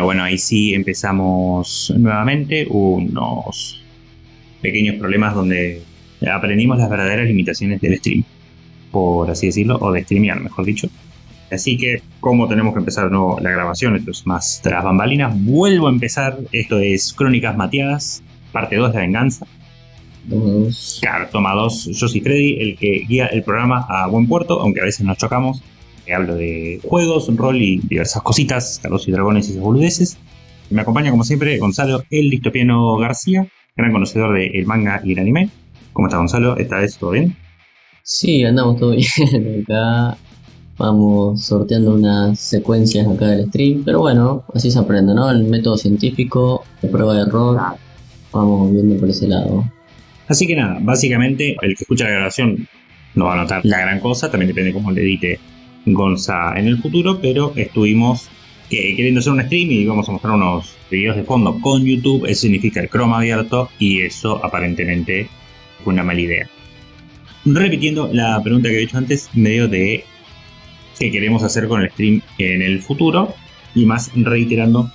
Bueno, ahí sí empezamos nuevamente. Unos pequeños problemas donde aprendimos las verdaderas limitaciones del stream, por así decirlo, o de streamear, mejor dicho. Así que, como tenemos que empezar de nuevo la grabación, esto es más tras bambalinas, vuelvo a empezar. Esto es Crónicas Mateadas, parte 2, La Venganza. Claro, toma 2, yo soy Freddy, el que guía el programa a buen puerto, aunque a veces nos chocamos. Hablo de juegos, rol y diversas cositas, Carlos y Dragones y esas boludeces. Me acompaña, como siempre, Gonzalo, el distopiano García, gran conocedor del manga y el anime. ¿Cómo está, Gonzalo? ¿Esta vez todo bien? Sí, andamos todo bien acá. Vamos sorteando unas secuencias acá del stream, pero bueno, así se aprende, ¿no? El método científico, de prueba de error, vamos viendo por ese lado. Así que nada, básicamente el que escucha la grabación no va a notar la gran cosa, también depende cómo le edite Gonza en el futuro, pero estuvimos queriendo hacer un stream y vamos a mostrar unos videos de fondo con YouTube. Eso significa el Chrome abierto y eso aparentemente fue una mala idea. Repitiendo la pregunta que he hecho antes, medio de qué queremos hacer con el stream en el futuro, y más reiterando,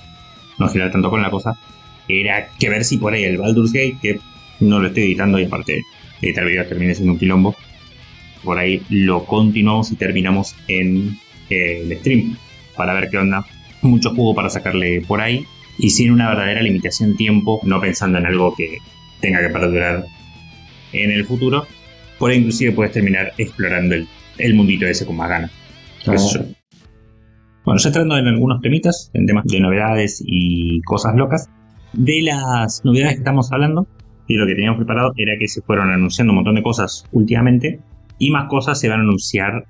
no girar tanto con la cosa, era que ver si por ahí el Baldur's Gate, que no lo estoy editando y aparte editar videos termina siendo un quilombo, por ahí lo continuamos y terminamos en el stream para ver qué onda. Mucho juego para sacarle por ahí y sin una verdadera limitación de tiempo, no pensando en algo que tenga que perdurar en el futuro. Por ahí inclusive puedes terminar explorando el mundito ese con más ganas. Bueno, ya entrando en algunos temitas, en temas de novedades y cosas locas. De las novedades que estamos hablando y lo que teníamos preparado era que se fueron anunciando un montón de cosas últimamente y más cosas se van a anunciar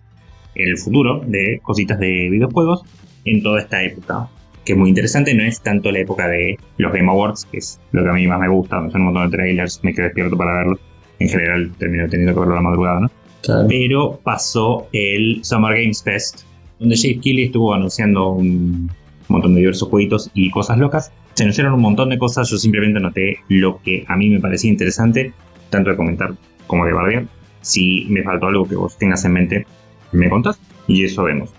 en el futuro de cositas de videojuegos en toda esta época, que es muy interesante. No es tanto la época de los Game Awards, que es lo que a mí más me gusta, son un montón de trailers, me quedo despierto para verlos. En general termino teniendo que verlo a la madrugada, ¿no? Claro. Pero pasó el Summer Games Fest, donde Jeff Keighley estuvo anunciando un montón de diversos jueguitos y cosas locas. Se anunciaron un montón de cosas, yo simplemente noté lo que a mí me parecía interesante, tanto de comentar como de bardear. Si me faltó algo que vos tengas en mente, me contás y eso vemos.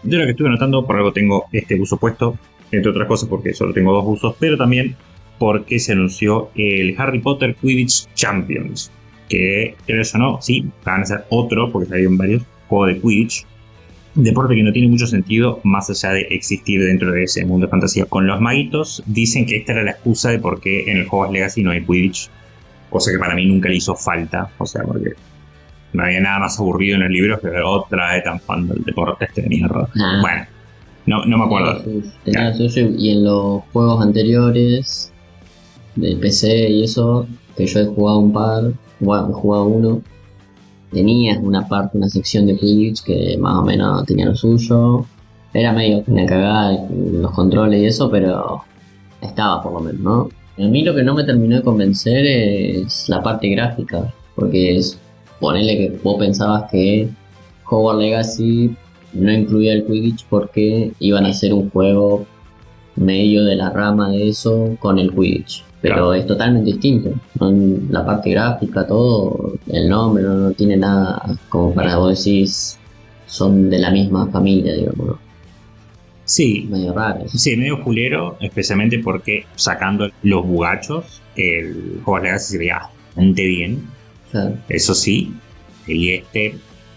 De lo que estuve notando, por algo tengo este buzo puesto, entre otras cosas porque solo tengo 2 buzos, pero también porque se anunció el Harry Potter Quidditch Champions, que creo eso no, sí, van a ser otro, porque salieron varios, juego de Quidditch, deporte que no tiene mucho sentido más allá de existir dentro de ese mundo de fantasía. Con los maguitos dicen que esta era la excusa de por qué en el Hogwarts Legacy no hay Quidditch, cosa que para mí nunca le hizo falta, o sea, porque no había nada más aburrido en los libros que otra vez tan fan del deporte este de mierda. Bueno, no me acuerdo. Tenía suyo y en los juegos anteriores de PC y eso, que yo he jugado un par, bueno, he jugado uno, tenías una parte, una sección de Quidditch que más o menos tenía lo suyo. Era medio una cagada los controles y eso, pero estaba por lo menos, ¿no? A mí lo que no me terminó de convencer es la parte gráfica, porque es ponele que vos pensabas que Hogwarts Legacy no incluía el Quidditch porque iban a hacer un juego medio de la rama de eso con el Quidditch. Pero claro, es totalmente distinto. La parte gráfica, todo, el nombre no tiene nada como para vos decís son de la misma familia, digamos, ¿no? Sí, medio raro. Sí, medio fulero, especialmente porque sacando los bugachos, el Hogwarts Legacy se veía bastante bien. Claro. Eso sí, y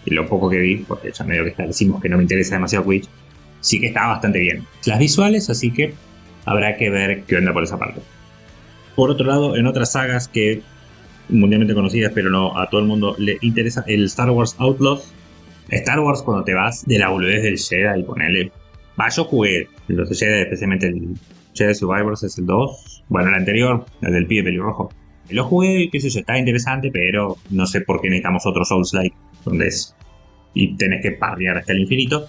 lo poco que vi, porque ya medio que establecimos que no me interesa demasiado Quidditch, sí que está bastante bien. Las visuales, así que habrá que ver qué onda por esa parte. Por otro lado, en otras sagas que mundialmente conocidas, pero no a todo el mundo le interesa, el Star Wars Outlaws. Star Wars, cuando te vas de la boludez del Jedi y ponerle... yo jugué los de Jedi, especialmente el Jedi Survivors, es el 2. Bueno, el anterior, el del pibe pelirrojo. Lo jugué, qué sé yo, está interesante, pero no sé por qué necesitamos otro Souls-like, donde es... y tenés que parrear hasta el infinito.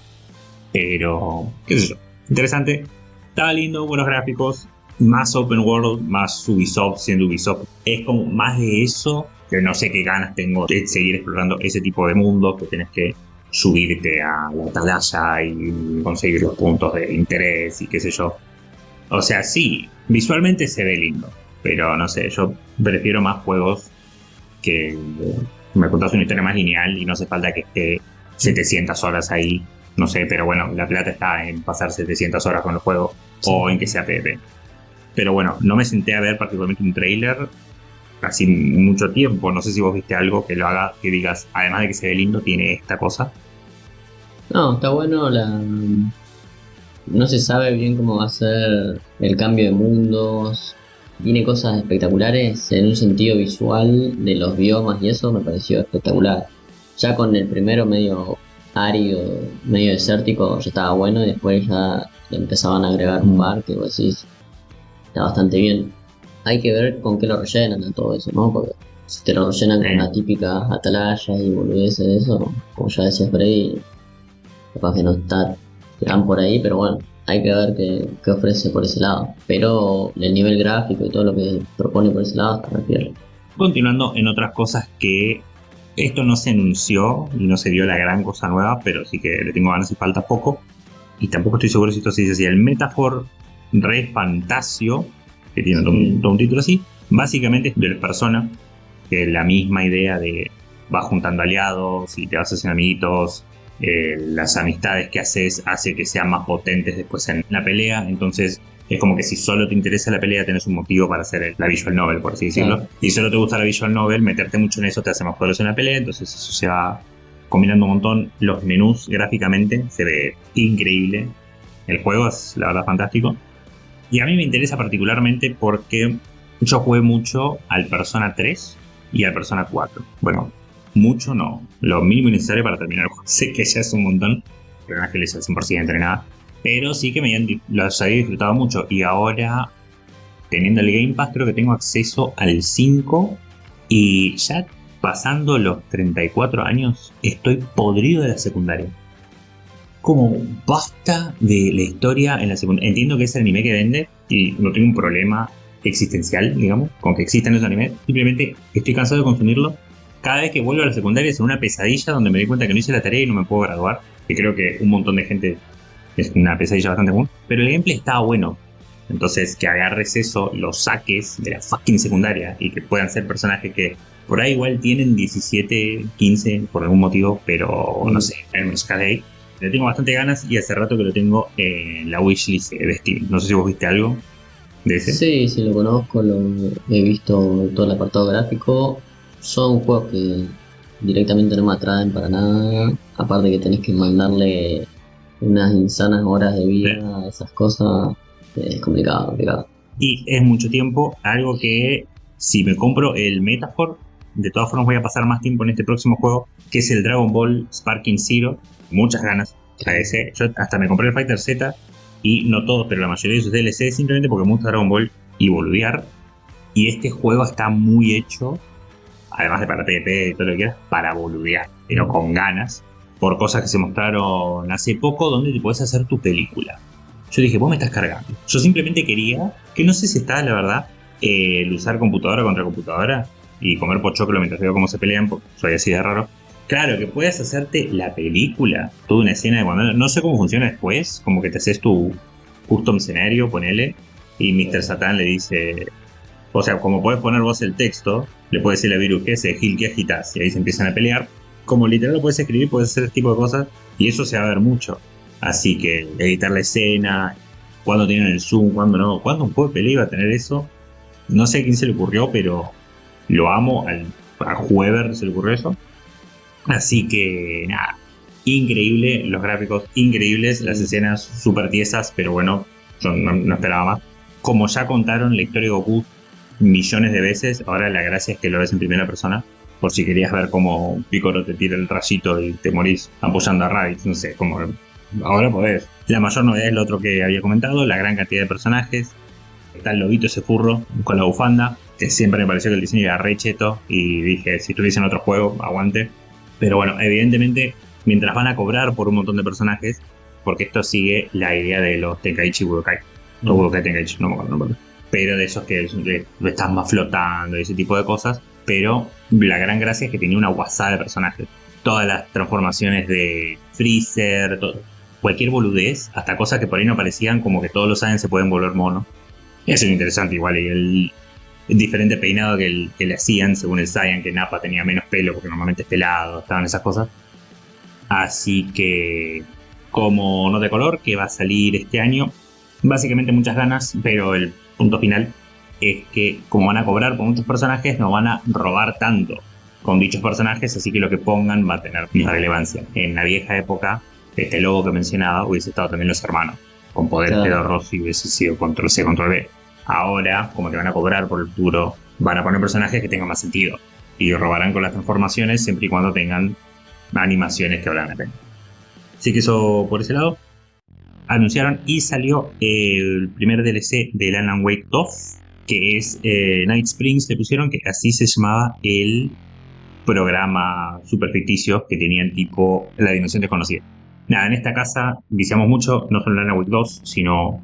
Pero, qué sé yo, interesante. Estaba lindo, buenos gráficos, más open world, más Ubisoft siendo Ubisoft. Es como más de eso, que no sé qué ganas tengo de seguir explorando ese tipo de mundo, que tenés que subirte a la atalaya y conseguir los puntos de interés y qué sé yo. O sea, sí, visualmente se ve lindo, pero no sé, yo prefiero más juegos que me contás una historia más lineal y no hace falta que esté 700 horas ahí, no sé, pero bueno, la plata está en pasar 700 horas con el juego o en que sea PvP. Pero bueno, no me senté a ver particularmente un trailer casi mucho tiempo. No sé si vos viste algo que lo haga, que digas, además de que se ve lindo, tiene esta cosa. No, está bueno no se sabe bien cómo va a ser el cambio de mundos. Tiene cosas espectaculares en un sentido visual de los biomas y eso me pareció espectacular. Ya con el primero medio árido, medio desértico, ya estaba bueno y después ya le empezaban a agregar un par que vos decís, está bastante bien. Hay que ver con qué lo rellenan a todo eso, ¿no? Porque si te lo rellenan con la típica atalaya y boludeces de eso, como ya decías por ahí, capaz que no está tan por ahí, pero bueno, hay que ver qué ofrece por ese lado. Pero el nivel gráfico y todo lo que propone por ese lado está refiere. Continuando en otras cosas que esto no se anunció y no se vio la gran cosa nueva, pero sí que le tengo ganas y falta poco. Y tampoco estoy seguro si esto se dice así. El Metaphor Re Fantasio, que tiene todo un título así, básicamente es de Persona, que es la misma idea de vas juntando aliados y te vas haciendo amiguitos. Las amistades que haces hace que sean más potentes después en la pelea. Entonces es como que si solo te interesa la pelea tenés un motivo para hacer la visual novel, por así decirlo. Claro. Y solo te gusta la visual novel, meterte mucho en eso te hace más poderoso en la pelea. Entonces eso se va combinando un montón. Los menús gráficamente se ve increíble. El juego es la verdad fantástico. Y a mí me interesa particularmente porque yo jugué mucho al Persona 3 y al Persona 4. Bueno, mucho no, lo mínimo necesario para terminar el juego. Sé que ya es un montón, pero no es que lo hice al 100% entrenada. Pero sí que los había disfrutado mucho. Y ahora, teniendo el Game Pass, creo que tengo acceso al 5. Y ya pasando los 34 años, estoy podrido de la secundaria. Como basta de la historia en la secundaria. Entiendo que es el anime que vende y no tengo un problema existencial, digamos, con que existan esos animes. Simplemente estoy cansado de consumirlo. Cada vez que vuelvo a la secundaria es una pesadilla donde me doy cuenta que no hice la tarea y no me puedo graduar. Que creo que un montón de gente es una pesadilla bastante común. Pero el gameplay estaba bueno. Entonces, que agarres eso, lo saques de la fucking secundaria y que puedan ser personajes que por ahí igual tienen 17, 15 por algún motivo, pero no sé, me lo sacas de ahí. Le tengo bastante ganas y hace rato que lo tengo en la wishlist de Steam. No sé si vos viste algo de ese. Sí, lo conozco, he visto todo el apartado gráfico. Son juegos que directamente no me atraen para nada. Aparte que tenés que mandarle unas insanas horas de vida a esas cosas. Es complicado. Y es mucho tiempo, algo que si me compro el Metaphor, de todas formas voy a pasar más tiempo en este próximo juego, que es el Dragon Ball Sparking Zero. Muchas ganas a ese. Yo hasta me compré el Fighter Z y no todos, pero la mayoría de sus DLC simplemente porque me gusta Dragon Ball y boludear. Y este juego está muy hecho, además de para PvP y todo lo que quieras, para boludear, pero con ganas, por cosas que se mostraron hace poco donde te podés hacer tu película. Yo dije, vos me estás cargando. Yo simplemente quería, que no sé si está la verdad, el usar computadora contra computadora y comer pochoclo mientras veo cómo se pelean, porque soy así de raro. Claro, que puedas hacerte la película, toda una escena de cuando... No sé cómo funciona después, como que te haces tu custom escenario, ponele, y Mr. Satan le dice... O sea, como podés poner vos el texto, le puedes decirle a Virus que ese Gil que agitas, y ahí se empiezan a pelear. Como literal lo puedes escribir, puedes hacer este tipo de cosas, y eso se va a ver mucho. Así que editar la escena, cuándo tienen el zoom, cuándo no, cuándo un juego de pelea iba a tener eso. No sé a quién se le ocurrió, pero lo amo, a Whoever se le ocurrió eso. Así que nada, increíble, los gráficos increíbles, las escenas súper tiesas, pero bueno, yo no esperaba más. Como ya contaron la historia de Goku millones de veces, ahora la gracia es que lo ves en primera persona, por si querías ver cómo Piccolo te tira el rayito y te morís apoyando a Raditz, no sé, como ahora podés. La mayor novedad es lo otro que había comentado, la gran cantidad de personajes. Está el lobito ese furro con la bufanda, que siempre me pareció que el diseño era re cheto y dije, si estuviese en otro juego, aguante. Pero bueno, evidentemente, mientras van a cobrar por un montón de personajes, porque esto sigue la idea de los Tenkaichi Budokai. O Budokai Tenkaichi, no me acuerdo. Pero de esos que lo estás más flotando y ese tipo de cosas. Pero la gran gracia es que tenía una guasada de personajes. Todas las transformaciones de Freezer, cualquier boludez, hasta cosas que por ahí no parecían, como que todos los saiyans se pueden volver monos. Eso es interesante igual. Y diferente peinado que le hacían según el Cyan, que Nappa tenía menos pelo porque normalmente es pelado, estaban esas cosas. Así que, como nota de color, que va a salir este año, básicamente muchas ganas, pero el punto final es que como van a cobrar por muchos personajes, no van a robar tanto con dichos personajes, así que lo que pongan va a tener misma relevancia. En la vieja época, este logo que mencionaba hubiese estado también los hermanos, con poderes pedorros y hubiese sido control C, control B. Ahora, como que van a cobrar por el futuro, van a poner personajes que tengan más sentido y robarán con las transformaciones siempre y cuando tengan animaciones que valgan la pena. Así que eso por ese lado. Anunciaron y salió el primer DLC del Alan Wake 2, que es Night Springs, le pusieron, que así se llamaba el programa super ficticio que tenían tipo La Dimensión Desconocida. Nada, en esta casa viciamos mucho, no solo el Alan Wake 2, sino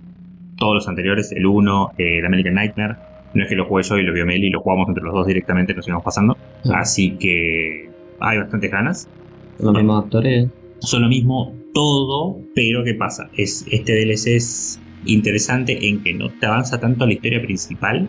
todos los anteriores, el 1, el American Nightmare. No es que lo jugué yo y lo vio Meli, lo jugamos entre los dos directamente, nos íbamos pasando. Así que hay bastantes ganas. Los mismos actores. Son lo mismo todo, pero ¿qué pasa? Este DLC es interesante en que no te avanza tanto la historia principal,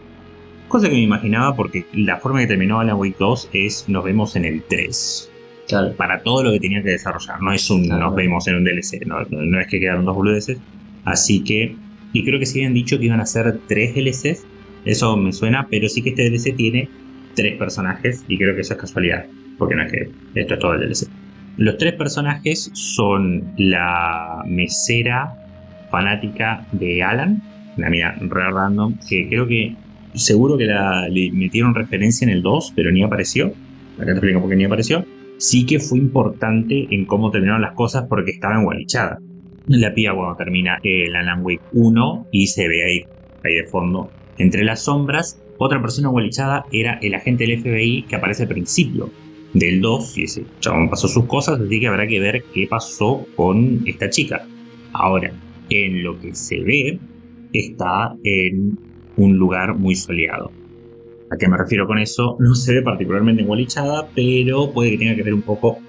cosa que me imaginaba porque la forma que terminó Alan Wake 2 es nos vemos en el 3. Claro. Para todo lo que tenía que desarrollar, no es un nos vemos en un DLC, no es que quedaron 2 boludeces. Así que, y creo que sí habían dicho que iban a ser 3 DLCs, eso me suena, pero sí que este DLC tiene 3 personajes y creo que eso es casualidad, porque no es que esto es todo el DLC. Los 3 personajes son la mesera fanática de Alan, una mina re random, que creo que seguro que le metieron referencia en el 2, pero ni apareció. Acá te explico por qué ni apareció. Sí que fue importante en cómo terminaron las cosas porque estaba engualichada. La piba cuando termina el Alan Wake 1 y se ve ahí de fondo, entre las sombras, otra persona engualichada era el agente del FBI que aparece al principio del 2, y ese chabón pasó sus cosas, así que habrá que ver qué pasó con esta chica. Ahora, en lo que se ve, está en un lugar muy soleado. ¿A qué me refiero con eso? No se ve particularmente engualichada, pero puede que tenga que ver un poco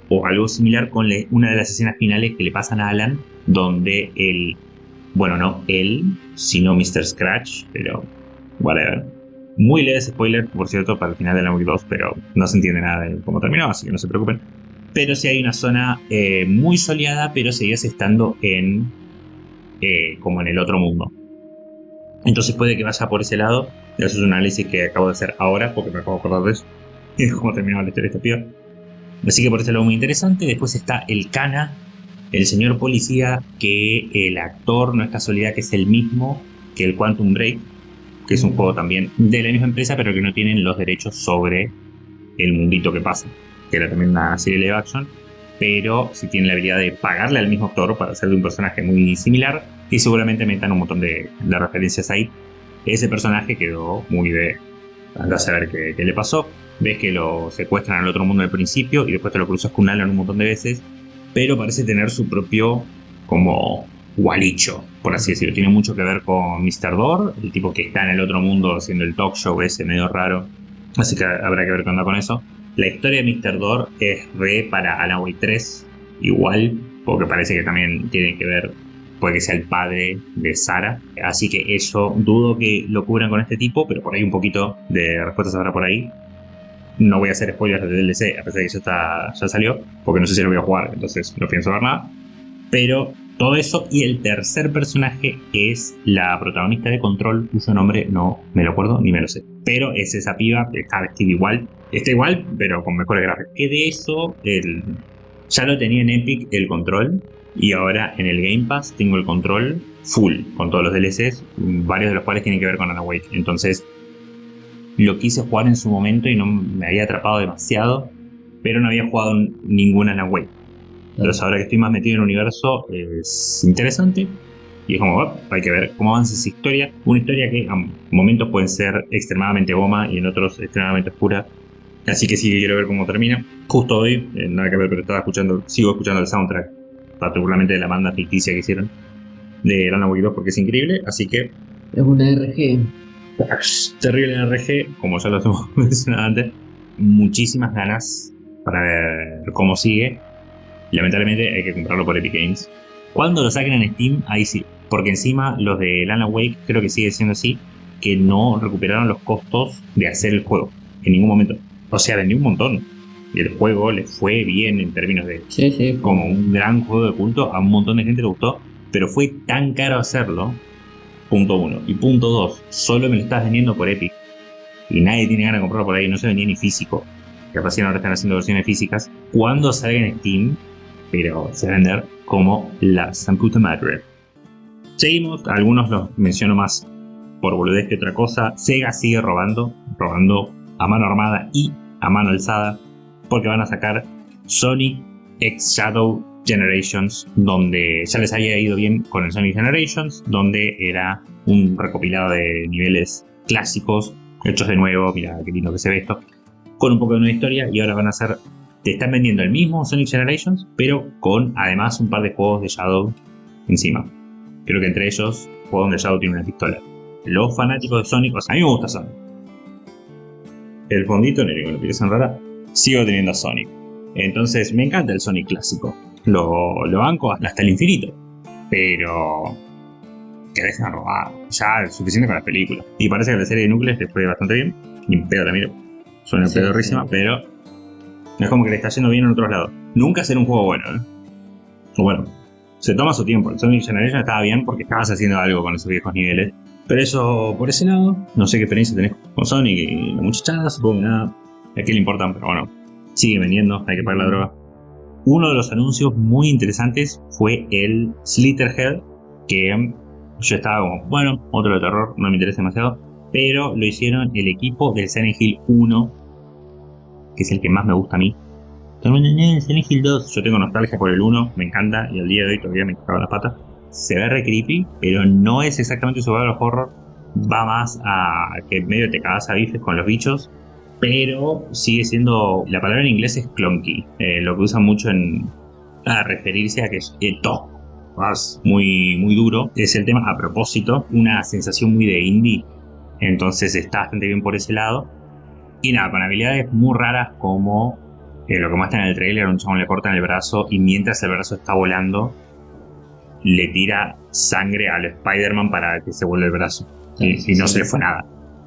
o algo similar con una de las escenas finales que le pasan a Alan, donde él, sino Mr. Scratch, pero whatever. Muy leve spoiler, por cierto, para el final de Alan Wake 2, pero no se entiende nada de cómo terminó, así que no se preocupen. Pero sí hay una zona muy soleada, pero seguías estando como en el otro mundo. Entonces puede que vaya por ese lado. Eso es un análisis que acabo de hacer ahora, porque me acabo de acordar de eso. Y es como terminó la historia de esta piba. Así que por ese lado muy interesante. Después está el Kana, el señor policía, que el actor no es casualidad que es el mismo que el Quantum Break, que es un juego también de la misma empresa, pero que no tienen los derechos sobre el mundito que pasa, que era también una serie live action, pero sí tienen la habilidad de pagarle al mismo actor para hacer de un personaje muy similar, y seguramente metan un montón de referencias ahí. Ese personaje quedó muy de anda a saber qué le pasó. Ves que lo secuestran al otro mundo al principio y después te lo cruzas con Alan un montón de veces, pero parece tener su propio como gualicho, por así decirlo. Tiene mucho que ver con Mr. Door, el tipo que está en el otro mundo haciendo el talk show ese medio raro. Así que habrá que ver qué onda con eso. La historia de Mr. Door es re para Alan Wake 3, igual, porque parece que también tiene que ver, puede que sea el padre de Sarah. Así que eso dudo que lo cubran con este tipo, pero por ahí un poquito de respuestas habrá por ahí. No voy a hacer spoilers del DLC, a pesar de que ya salió, porque no sé si lo voy a jugar, entonces no pienso ver nada. Pero todo eso, y el tercer personaje es la protagonista de Control, cuyo nombre no me lo acuerdo ni me lo sé. Pero es esa piba que está vestida igual, está igual, pero con mejores gráficos. Que de eso, ya lo tenía en Epic el Control, y ahora en el Game Pass tengo el Control full, con todos los DLCs, varios de los cuales tienen que ver con Alan Wake. Entonces, lo quise jugar en su momento y no me había atrapado demasiado, pero no había jugado ningún Alan Wake. Entonces ahora que estoy más metido en el universo es interesante y es como, hay que ver cómo avanza esa historia. Una historia que a momentos pueden ser extremadamente goma y en otros extremadamente oscura. Así que sí quiero ver cómo termina. Justo hoy, nada que ver, pero sigo escuchando el soundtrack, particularmente de la banda ficticia que hicieron de Alan Wake 2 porque es increíble. Así que es una RG. Terrible RG, como ya lo hemos mencionado antes. Muchísimas ganas para ver cómo sigue. Lamentablemente hay que comprarlo por Epic Games. Cuando lo saquen en Steam, ahí sí. Porque encima los de Alan Wake, creo que sigue siendo así, que no recuperaron los costos de hacer el juego en ningún momento. O sea, vendió un montón. Y el juego le fue bien en términos de Sí. como un gran juego de culto. A un montón de gente le gustó. Pero fue tan caro hacerlo. Punto 1. Y punto 2. Solo me lo estás vendiendo por Epic. Y nadie tiene ganas de comprarlo por ahí. No se vendía ni físico. Que recién ahora están haciendo versiones físicas. Cuando salga en Steam, pero se va a vender como la san puta madre. Seguimos. Algunos los menciono más por boludez que otra cosa. Sega sigue robando a mano armada y a mano alzada, porque van a sacar Sonic X Shadow Generations, donde ya les había ido bien con el Sonic Generations, donde era un recopilado de niveles clásicos hechos de nuevo. Mira qué lindo que se ve esto, con un poco de nueva historia. Y ahora van a hacer, te están vendiendo el mismo Sonic Generations, pero con además un par de juegos de Shadow encima. Creo que entre ellos, juego donde Shadow tiene una pistola. Los fanáticos de Sonic, o sea, a mí me gusta Sonic. El fondito negro con la aplicación rara, sigo teniendo a Sonic. Entonces me encanta el Sonic clásico. Lo banco hasta el infinito. Pero que dejen robar. Ya es suficiente con las películas. Y parece que la serie de Núcleos les fue bastante bien. Y en pedo también. Suena pedorrísima, pero es como que le está yendo bien en otros lados. Nunca será un juego bueno, Bueno, se toma su tiempo. El Sonic Generation estaba bien porque estabas haciendo algo con esos viejos niveles. Pero eso, por ese lado, no sé qué experiencia tenés con Sonic y la muchachada, supongo que nada. ¿A qué le importan? Pero bueno, sigue vendiendo, hay que pagar la droga. Uno de los anuncios muy interesantes fue el Slitherhead, que yo estaba como, bueno, otro de terror, no me interesa demasiado. Pero lo hicieron el equipo del Silent Hill 1, que es el que más me gusta a mí. Silent Hill 2, yo tengo nostalgia por el 1, me encanta, y al día de hoy todavía me cago en las patas. Se ve re creepy, pero no es exactamente survival horror. Va más a que medio te cagas a bifes con los bichos, pero sigue siendo, la palabra en inglés es clunky, lo que usan mucho a referirse a que es tosco, muy, muy duro. Es el tema, a propósito, una sensación muy de indie, entonces está bastante bien por ese lado. Y nada, con habilidades muy raras como lo que muestran en el trailer, un chabón le cortan el brazo y mientras el brazo está volando le tira sangre al Spider-Man para que se vuelva el brazo. Y no se le fue nada.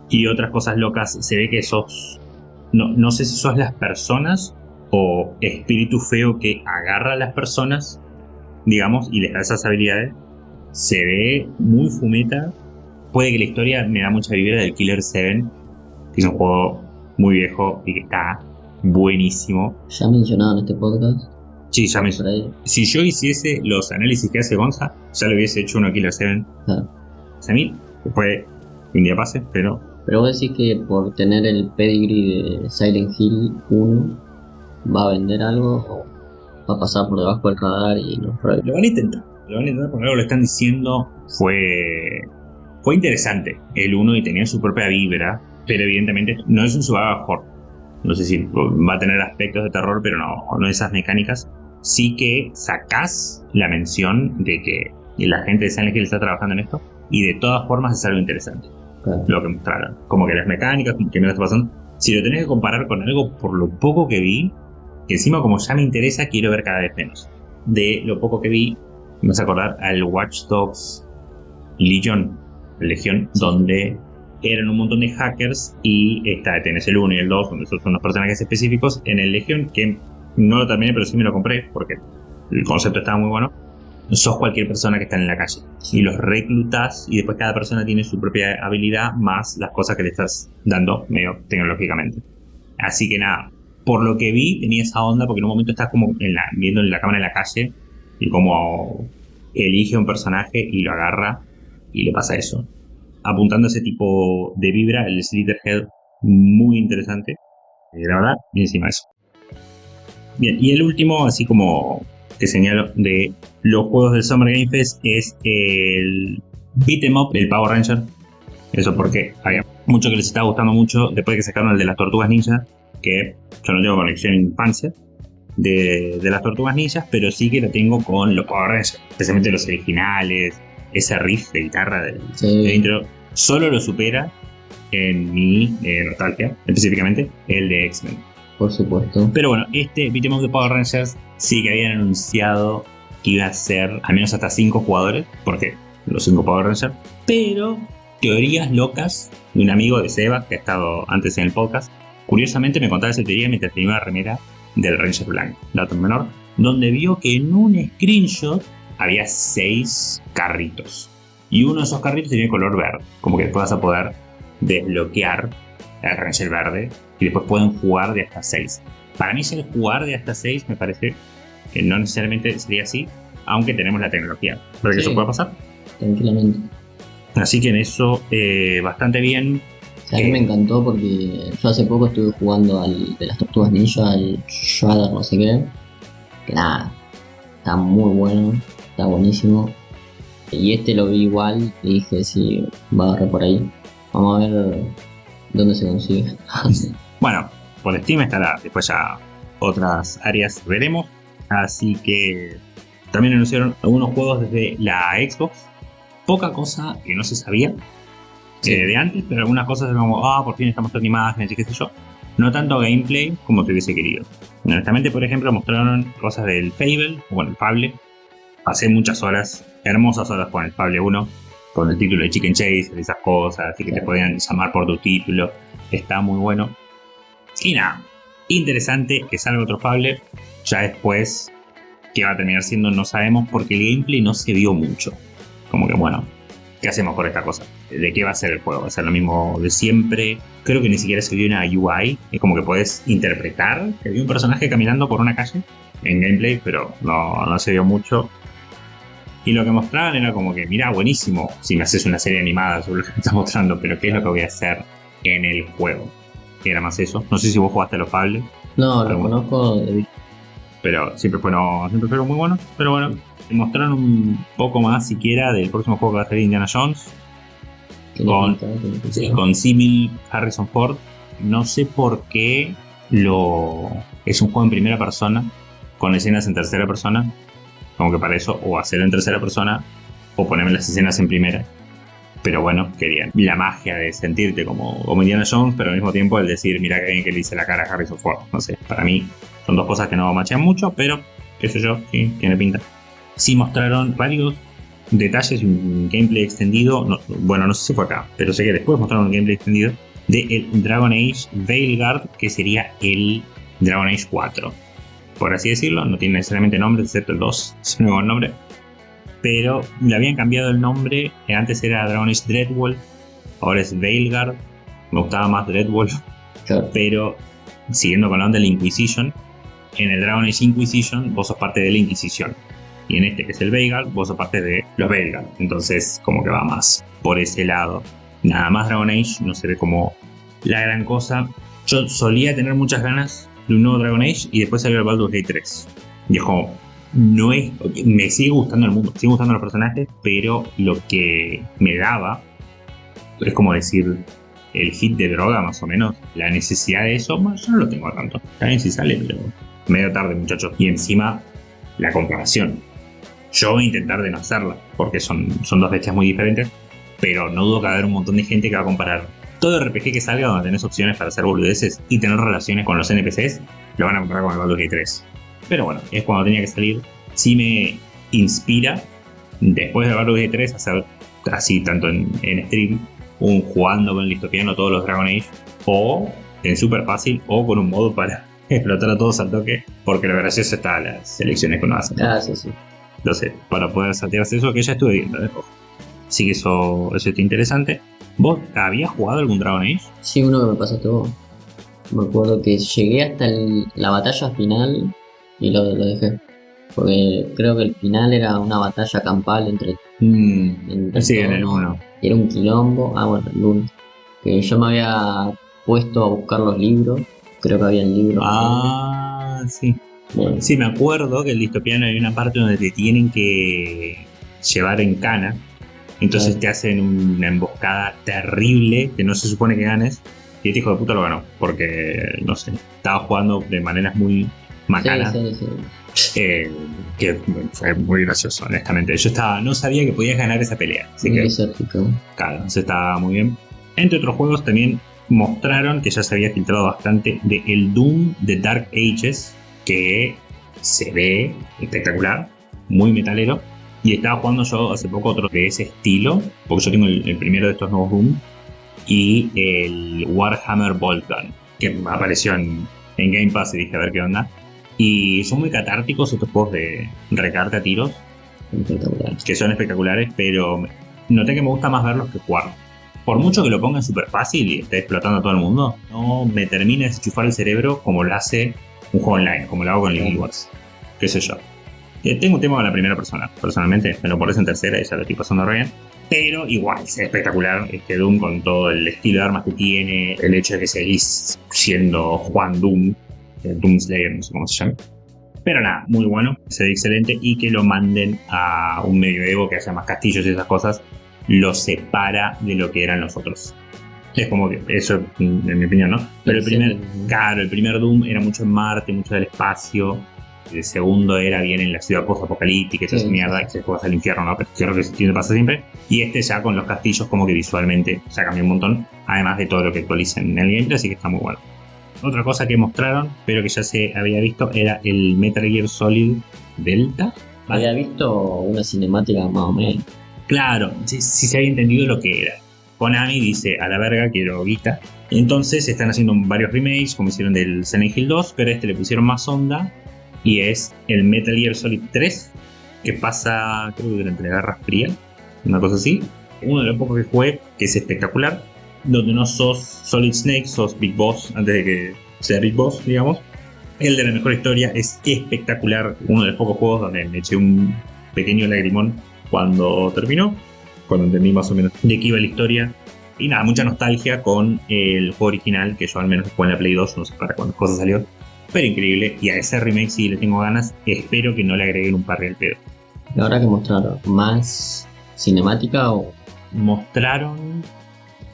Y otras cosas locas, se ve que sos... No sé si sos las personas o espíritu feo que agarra a las personas, digamos, y les da esas habilidades. Se ve muy fumeta. Puede que la historia me da mucha vibra del Killer 7, que es un juego muy viejo y que está buenísimo. Ya mencionado en este podcast. Sí, ya me... Si yo hiciese los análisis que hace Gonza, ya lo hubiese hecho uno Killer 7. Claro. A mí, después que un día pase, pero... Pero vos decís que por tener el pedigree de Silent Hill 1 va a vender algo o va a pasar por debajo del radar y no pruebe. Lo van a intentar porque algo lo están diciendo. Fue interesante el 1 y tenía su propia vibra, pero evidentemente no es un survival horror. No sé si va a tener aspectos de terror, pero no esas mecánicas. Sí que sacás la mención de que la gente de Silent Hill está trabajando en esto y de todas formas es algo interesante. Claro. Lo que mostraron, como que las mecánicas que me lo está pasando, si lo tenés que comparar con algo por lo poco que vi, que encima como ya me interesa quiero ver cada vez menos. De lo poco que vi, me vas a acordar al Watch Dogs Legion, donde eran un montón de hackers y tenés el 1 y el 2, donde son unos personajes específicos. En el Legion, que no lo terminé, pero sí me lo compré porque el concepto estaba muy bueno. Sos cualquier persona que está en la calle y los reclutas y después cada persona tiene su propia habilidad más las cosas que le estás dando medio tecnológicamente. Así que nada, por lo que vi tenía esa onda porque en un momento estás como viendo en la cámara en la calle y como elige un personaje y lo agarra y le pasa eso. Apuntando a ese tipo de vibra, el Slitherhead muy interesante, la verdad, y encima eso. Bien, y el último, así como te señalo, de los juegos del Summer Game Fest es el Beat'em Up del Power Ranger. Eso porque había mucho que les estaba gustando mucho después de que sacaron el de las Tortugas Ninja, que yo no tengo conexión en infancia de las Tortugas Ninjas, pero sí que la tengo con los Power Rangers, especialmente los originales. Ese riff de guitarra del intro solo lo supera en mi nostalgia, específicamente el de X-Men. Por supuesto. Pero bueno, este Beat'em Up de Power Rangers sí que habían anunciado que iba a ser al menos hasta 5 jugadores, porque los 5 Power Rangers, pero teorías locas de un amigo de Seba que ha estado antes en el podcast. Curiosamente me contaba esa teoría mientras tenía una remera del Ranger blanco, dato menor, donde vio que en un screenshot había 6 carritos. Y uno de esos carritos tenía color verde, como que después vas a poder desbloquear el Ranger verde y después pueden jugar de hasta 6. Para mí el jugar de hasta 6 me parece que no necesariamente sería así, aunque tenemos la tecnología para que eso pueda pasar. Tranquilamente. Así que en eso bastante bien. A mí me encantó porque yo hace poco estuve jugando al de las Tortugas Ninja, al Shredder no sé qué. Que nada, está muy bueno, está buenísimo. Y este lo vi igual y dije, sí, va a agarrar por ahí. Vamos a ver dónde se consigue. Bueno, por Steam estará, después ya otras áreas veremos. Así que también anunciaron algunos juegos desde la Xbox. Poca cosa que no se sabía de antes, pero algunas cosas como, por fin estamos mostrando imágenes y qué sé yo. No tanto gameplay como te hubiese querido. Honestamente, por ejemplo, mostraron cosas del Fable, bueno, el Fable. Pasé muchas horas, hermosas horas con el Fable 1, con el título de Chicken Chase, esas cosas, así que te podían llamar por tu título. Está muy bueno. Y nada, interesante que salga otro Fable. Ya después, qué va a terminar siendo, no sabemos, porque el gameplay no se vio mucho. Como que bueno, ¿qué hacemos por esta cosa? ¿De qué va a ser el juego? ¿Va a ser lo mismo de siempre? Creo que ni siquiera se vio una UI. Es como que podés interpretar que había un personaje caminando por una calle en gameplay, pero no se vio mucho. Y lo que mostraban era como que, mira, buenísimo si me haces una serie animada sobre lo que me estás mostrando, pero ¿qué es lo que voy a hacer en el juego? Que era más eso. No sé si vos jugaste a los Fable. No, lo conozco de vista. Pero siempre fueron muy buenos. Pero bueno, mostraron un poco más siquiera del próximo juego que va a salir Indiana Jones. Con Simil Harrison Ford. No sé por qué es un juego en primera persona con escenas en tercera persona. Como que para eso o hacerlo en tercera persona o ponerme las escenas en primera. Pero bueno, querían la magia de sentirte como Indiana Jones, pero al mismo tiempo el decir, mira que alguien que le hice la cara a Harrison Ford. No sé, para mí son dos cosas que no machean mucho, pero qué sé yo, sí, tiene pinta. Sí mostraron varios detalles y un gameplay extendido. No sé si fue acá, pero sé que después mostraron un gameplay extendido de el Dragon Age Veilguard, que sería el Dragon Age 4. Por así decirlo, no tiene necesariamente nombre, excepto el 2, es un nuevo nombre. Pero le habían cambiado el nombre, que antes era Dragon Age Dreadwolf, ahora es Veilguard. Me gustaba más Dreadwolf, claro. Pero siguiendo con la onda de la Inquisition, en el Dragon Age Inquisition vos sos parte de la Inquisición. Y en este que es el Veilguard, vos sos parte de los Veilguard. Entonces como que va más por ese lado. Nada más Dragon Age no se ve como la gran cosa. Yo solía tener muchas ganas de un nuevo Dragon Age y después salió el Baldur's Gate 3. Y es como, me sigue gustando el mundo, me sigue gustando los personajes, pero lo que me daba es como decir el hit de droga más o menos, la necesidad de eso, bueno, yo no lo tengo tanto. También si sale, pero medio tarde, muchachos. Y encima la comparación. Yo voy a intentar de no hacerla, porque son dos bestias muy diferentes, pero no dudo que va a haber un montón de gente que va a comparar todo RPG que salga donde tenés opciones para hacer boludeces y tener relaciones con los NPCs, lo van a comparar con el Baldur's Gate 3. Pero bueno, es cuando tenía que salir. Sí me inspira, después de Baldur's Gate 3, hacer así, tanto en stream, jugando con el distopiano todos los Dragon Age, o en super fácil, o con un modo para explotar a todos al toque, porque lo gracioso está las selecciones que uno hace. Sí. Entonces, para poder saltearse eso, que ya estuve viendo, Así que eso está interesante. ¿Vos habías jugado algún Dragon Age? Sí, uno que me pasaste vos. Me acuerdo que llegué hasta la batalla final y lo dejé. Porque creo que el final era una batalla campal entre sí, en el 1. Era un quilombo. Bueno, el 1. Que yo me había puesto a buscar los libros. Creo que había libros. Sí. Bueno. Sí, me acuerdo que el distopiano hay una parte donde te tienen que llevar en cana. Entonces te hacen una emboscada terrible que no se supone que ganes. Y este hijo de puta lo ganó. Porque, no sé, estaba jugando de maneras muy macanas. Sí. Que fue muy gracioso, honestamente. Yo no sabía que podías ganar esa pelea. Así que, claro, eso estaba muy bien. Entre otros juegos también mostraron que ya se había filtrado bastante de el Doom de Dark Ages, que se ve espectacular, muy metalero. Y estaba jugando yo hace poco otro de ese estilo, porque yo tengo el primero de estos nuevos Doom, y el Warhammer Bolt Gun, que apareció en Game Pass y dije a ver qué onda. Y son muy catárticos estos juegos de recargarte a tiros, Espectacular. que son espectaculares, pero noté que me gusta más verlos que jugar. Por mucho que lo pongan súper fácil y esté explotando a todo el mundo, no me termina de desenchufar el cerebro como lo hace un juego online, como lo hago con el Guild Wars. Qué sé yo. Tengo un tema con la primera persona. Personalmente, me lo pones en tercera y ya lo estoy pasando re bien. Pero igual, es espectacular este Doom con todo el estilo de armas que tiene, el hecho de que seguís siendo Juan Doom, Doom Slayer, no sé cómo se llama. Pero nada, muy bueno, se ve excelente, y que lo manden a un medioevo que haya más castillos y esas cosas, lo separa de lo que eran los otros. Es como que, eso en mi opinión, ¿no? Pero el primer Doom era mucho en Marte, mucho del espacio. El segundo era bien en la ciudad post-apocalíptica y toda esa mierda, que se juega al infierno, ¿no? Pero creo que eso pasa siempre. Y este ya con los castillos como que visualmente ya cambió un montón, además de todo lo que actualizan en el gameplay, así que está muy bueno. Otra cosa que mostraron, pero que ya se había visto, era el Metal Gear Solid Delta. Había visto una cinemática más o menos. Claro, sí se había entendido lo que era. Konami dice, a la verga, quiero guita. Entonces están haciendo varios remakes, como hicieron del Silent Hill 2, pero le pusieron más onda. Y es el Metal Gear Solid 3, que pasa, creo que durante la Guerra Fría, una cosa así. Uno de los pocos que jugué, que es espectacular, donde no sos Solid Snake, sos Big Boss antes de que sea Big Boss, digamos. El de la mejor historia es espectacular, uno de los pocos juegos donde me eché un pequeño lagrimón cuando terminó, cuando entendí más o menos de qué iba la historia. Y nada, mucha nostalgia con el juego original, que yo al menos jugué en la Play 2, no sé para cuántas cosas salió. Pero increíble, y a ese remake sí le tengo ganas, espero que no le agreguen un par de pedo. ¿Y ahora que mostraron? ¿Más cinemática o...? Mostraron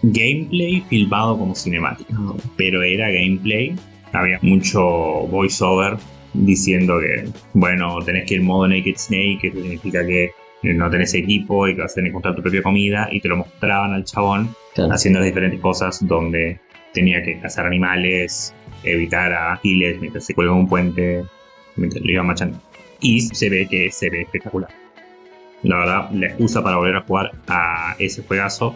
gameplay filmado como cinemática, pero era gameplay, había mucho voiceover diciendo que, bueno, tenés que ir en modo Naked Snake, que eso significa que no tenés equipo y que vas a tener que encontrar tu propia comida, y te lo mostraban al chabón haciendo las diferentes cosas donde tenía que cazar animales, evitar a giles mientras se cuelga un puente, mientras lo iban machando. Y se ve espectacular. La verdad, la excusa para volver a jugar a ese juegazo.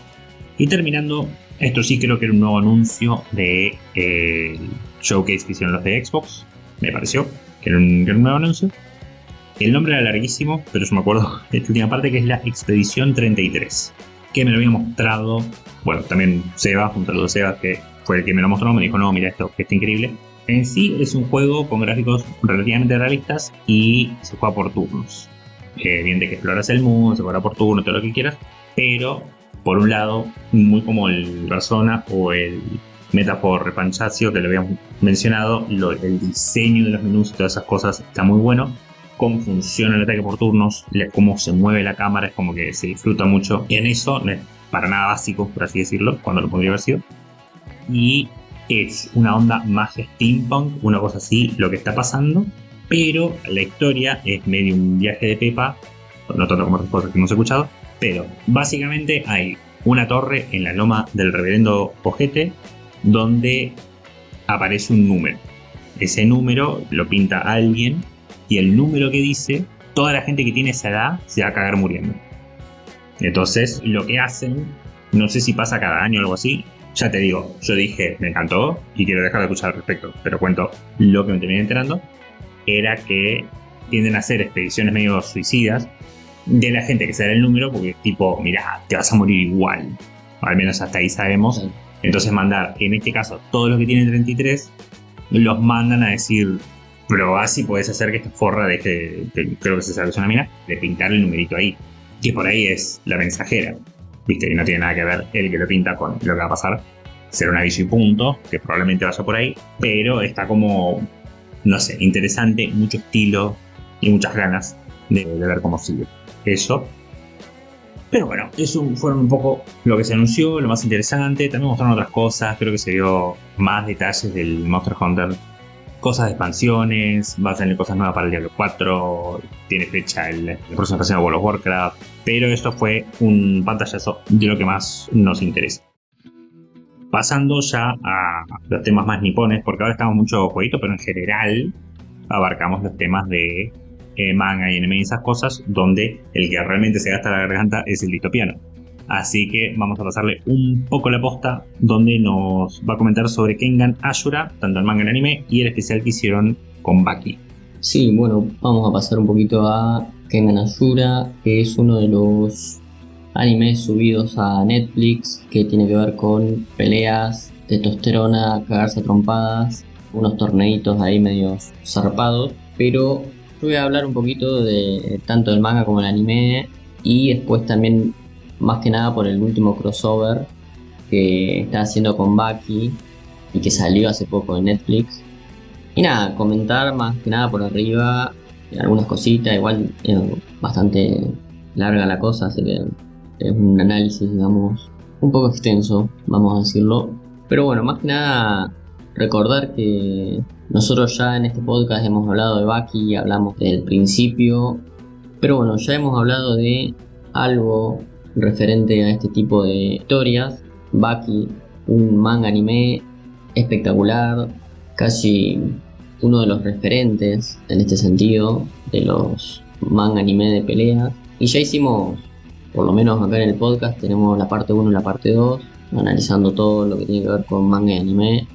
Y terminando, esto sí creo que era un nuevo anuncio de showcase que hicieron los de Xbox. Me pareció que era un nuevo anuncio. El nombre era larguísimo, pero yo me acuerdo de esta última parte, que es la Expedición 33, que me lo había mostrado, bueno, también Seba, un saludo a Seba, que fue el que me lo mostró, me dijo, no, mira esto, que está increíble. En sí es un juego con gráficos relativamente realistas y se juega por turnos. Bien de que exploras el mundo, se juega por turnos, todo lo que quieras, pero por un lado, muy como el Persona o el Metaphor Repanchacio, que lo habíamos mencionado, el diseño de los menús y todas esas cosas está muy bueno. Cómo funciona el ataque por turnos, cómo se mueve la cámara, es como que se disfruta mucho. Y en eso no es para nada básico, por así decirlo, cuando lo podría haber sido. Y es una onda más steampunk, una cosa así, lo que está pasando. Pero la historia es medio un viaje de Pepa, no tanto como otras cosas que hemos escuchado. Pero básicamente hay una torre en la loma del reverendo Ojete, donde aparece un número. Ese número lo pinta alguien, y el número que dice, toda la gente que tiene esa edad se va a cagar muriendo. Entonces, lo que hacen, no sé si pasa cada año o algo así, ya te digo, yo dije, me encantó y quiero dejar de escuchar al respecto, pero cuento lo que me terminé enterando, era que tienden a hacer expediciones medio suicidas de la gente que se da el número, porque tipo, mirá, te vas a morir igual, al menos hasta ahí sabemos. Entonces mandar, en este caso, todos los que tienen 33, los mandan a decir, pero así puedes hacer que esta forra deje, creo que se sabe que es una mina, de pintar el numerito ahí. Que por ahí es la mensajera. Viste, y no tiene nada que ver el que lo pinta con lo que va a pasar. Será un aviso y punto, que probablemente vaya por ahí. Pero está como, no sé, interesante, mucho estilo y muchas ganas de ver cómo sigue eso. Pero bueno, eso fueron un poco lo que se anunció, lo más interesante. También mostraron otras cosas, creo que se vio más detalles del Monster Hunter. Cosas de expansiones, va a tener cosas nuevas para el Diablo 4, tiene fecha la próxima expansión de World of Warcraft, pero esto fue un pantallazo de lo que más nos interesa. Pasando ya a los temas más nipones, porque ahora estamos mucho jueguito, pero en general abarcamos los temas de manga y anime y esas cosas, donde el que realmente se gasta la garganta es el distopiano. Así que vamos a pasarle un poco la posta, donde nos va a comentar sobre Kengan Ashura, tanto el manga y el anime, y el especial que hicieron con Baki. Sí, bueno, vamos a pasar un poquito a Kengan Ashura, que es uno de los animes subidos a Netflix, que tiene que ver con peleas, testosterona, cagarse a trompadas, unos torneitos ahí medio zarpados, pero yo voy a hablar un poquito de tanto del manga como el anime, y después también más que nada por el último crossover que está haciendo con Baki y que salió hace poco en Netflix. Y nada, comentar más que nada por arriba algunas cositas, igual bastante larga la cosa, así que es un análisis, digamos, un poco extenso, vamos a decirlo. Pero bueno, más que nada recordar que nosotros ya en este podcast hemos hablado de Baki, hablamos del principio, pero bueno, ya hemos hablado de algo referente a este tipo de historias. Baki, un manga anime espectacular, casi uno de los referentes en este sentido de los manga anime de peleas. Y ya hicimos, por lo menos acá en el podcast, tenemos la parte 1 y la parte 2, analizando todo lo que tiene que ver con manga y anime,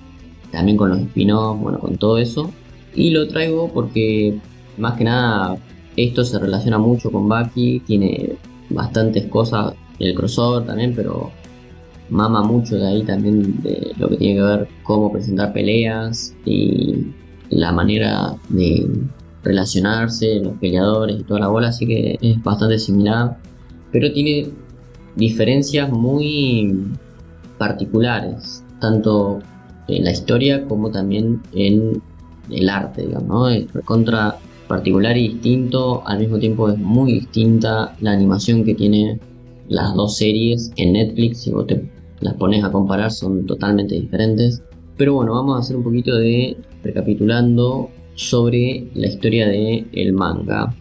también con los spin-offs, bueno, con todo eso. Y lo traigo porque más que nada esto se relaciona mucho con Baki, tiene bastantes cosas, el crossover también, pero mama mucho de ahí también de lo que tiene que ver cómo presentar peleas y la manera de relacionarse, los peleadores y toda la bola, así que es bastante similar, pero tiene diferencias muy particulares, tanto en la historia como también en el arte, digamos, ¿no? Es recontra particular y distinto, al mismo tiempo es muy distinta la animación que tiene las dos series en Netflix. Si vos te las pones a comparar son totalmente diferentes, pero bueno, vamos a hacer un poquito de recapitulando sobre la historia de el manga,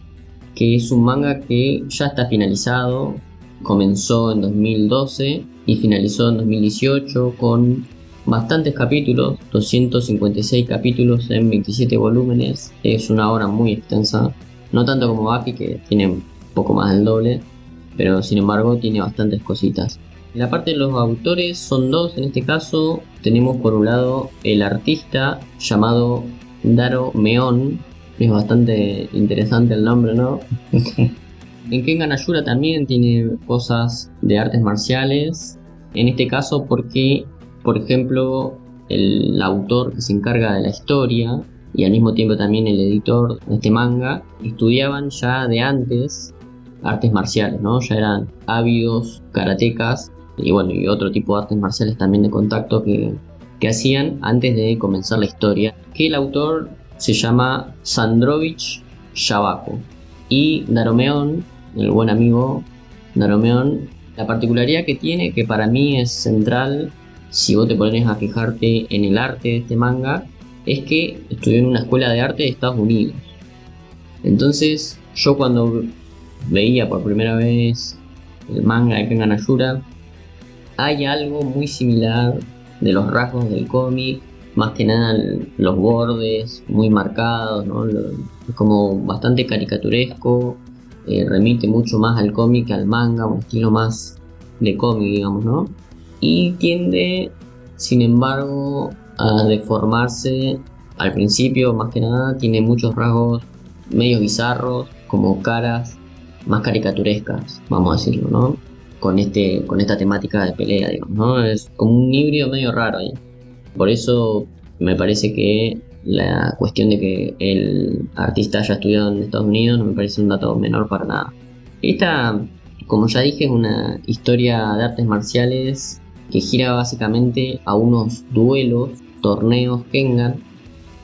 que es un manga que ya está finalizado, comenzó en 2012 y finalizó en 2018 con bastantes capítulos, 256 capítulos en 27 volúmenes. Es una obra muy extensa, no tanto como Baki, que tiene poco más del doble, pero sin embargo tiene bastantes cositas. La parte de los autores son dos en este caso. Tenemos por un lado el artista llamado Daro Meon, es bastante interesante el nombre, ¿no? En Kengan Ashura también tiene cosas de artes marciales, en este caso porque, por ejemplo, el autor que se encarga de la historia y al mismo tiempo también el editor de este manga estudiaban ya de antes artes marciales, ¿no? Ya eran ávidos karatecas y bueno, y otro tipo de artes marciales también de contacto que hacían antes de comenzar la historia, que el autor se llama Sandrovich Shabako. Y Daromeon, el buen amigo Daromeon, la particularidad que tiene, que para mí es central si vos te pones a fijarte en el arte de este manga, es que estudió en una escuela de arte de Estados Unidos. Entonces yo cuando veía por primera vez el manga de Kengan Ashura, hay algo muy similar de los rasgos del cómic, más que nada los bordes muy marcados, ¿no? Es como bastante caricaturesco, remite mucho más al cómic que al manga, un estilo más de cómic, digamos, ¿no? Y tiende, sin embargo, a deformarse al principio, más que nada, tiene muchos rasgos medio bizarros, como caras más caricaturescas, vamos a decirlo, ¿no? Con esta temática de pelea, digamos, ¿no? Es como un híbrido medio raro ahí. Por eso me parece que la cuestión de que el artista haya estudiado en Estados Unidos no me parece un dato menor para nada. Esta, como ya dije, es una historia de artes marciales que gira básicamente a unos duelos, torneos Kengan,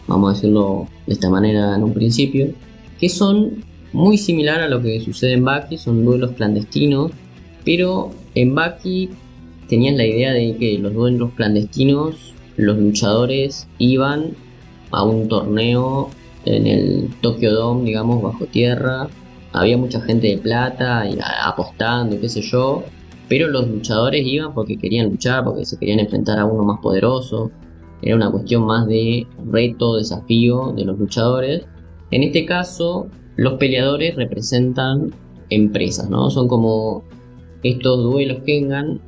vamos a decirlo de esta manera en un principio, que son muy similar a lo que sucede en Baki, son duelos clandestinos, pero en Baki tenían la idea de que los duelos clandestinos, los luchadores iban a un torneo en el Tokyo Dome, digamos, bajo tierra, había mucha gente de plata y apostando y qué sé yo, pero los luchadores iban porque querían luchar, porque se querían enfrentar a uno más poderoso, era una cuestión más de reto, desafío de los luchadores. En este caso, los peleadores representan empresas, ¿no? Son como estos duelos Kengan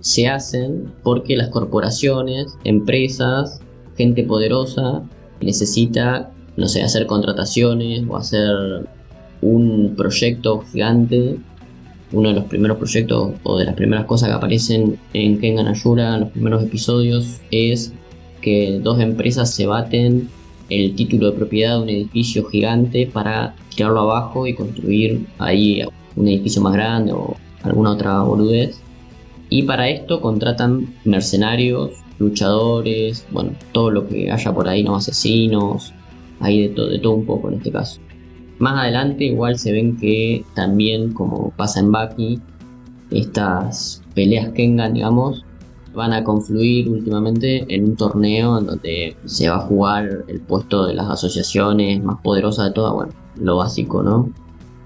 se hacen porque las corporaciones, empresas, gente poderosa necesita, no sé, hacer contrataciones o hacer un proyecto gigante. Uno de los primeros proyectos o de las primeras cosas que aparecen en Kengan Ashura en los primeros episodios es que dos empresas se baten el título de propiedad de un edificio gigante para tirarlo abajo y construir ahí un edificio más grande o alguna otra boludez. Y para esto contratan mercenarios, luchadores, bueno, todo lo que haya por ahí, no, asesinos, hay de todo un poco en este caso. Más adelante igual se ven que también, como pasa en Baki, estas peleas Kengan, digamos, van a confluir últimamente en un torneo en donde se va a jugar el puesto de las asociaciones más poderosas de todas, bueno, lo básico, ¿no?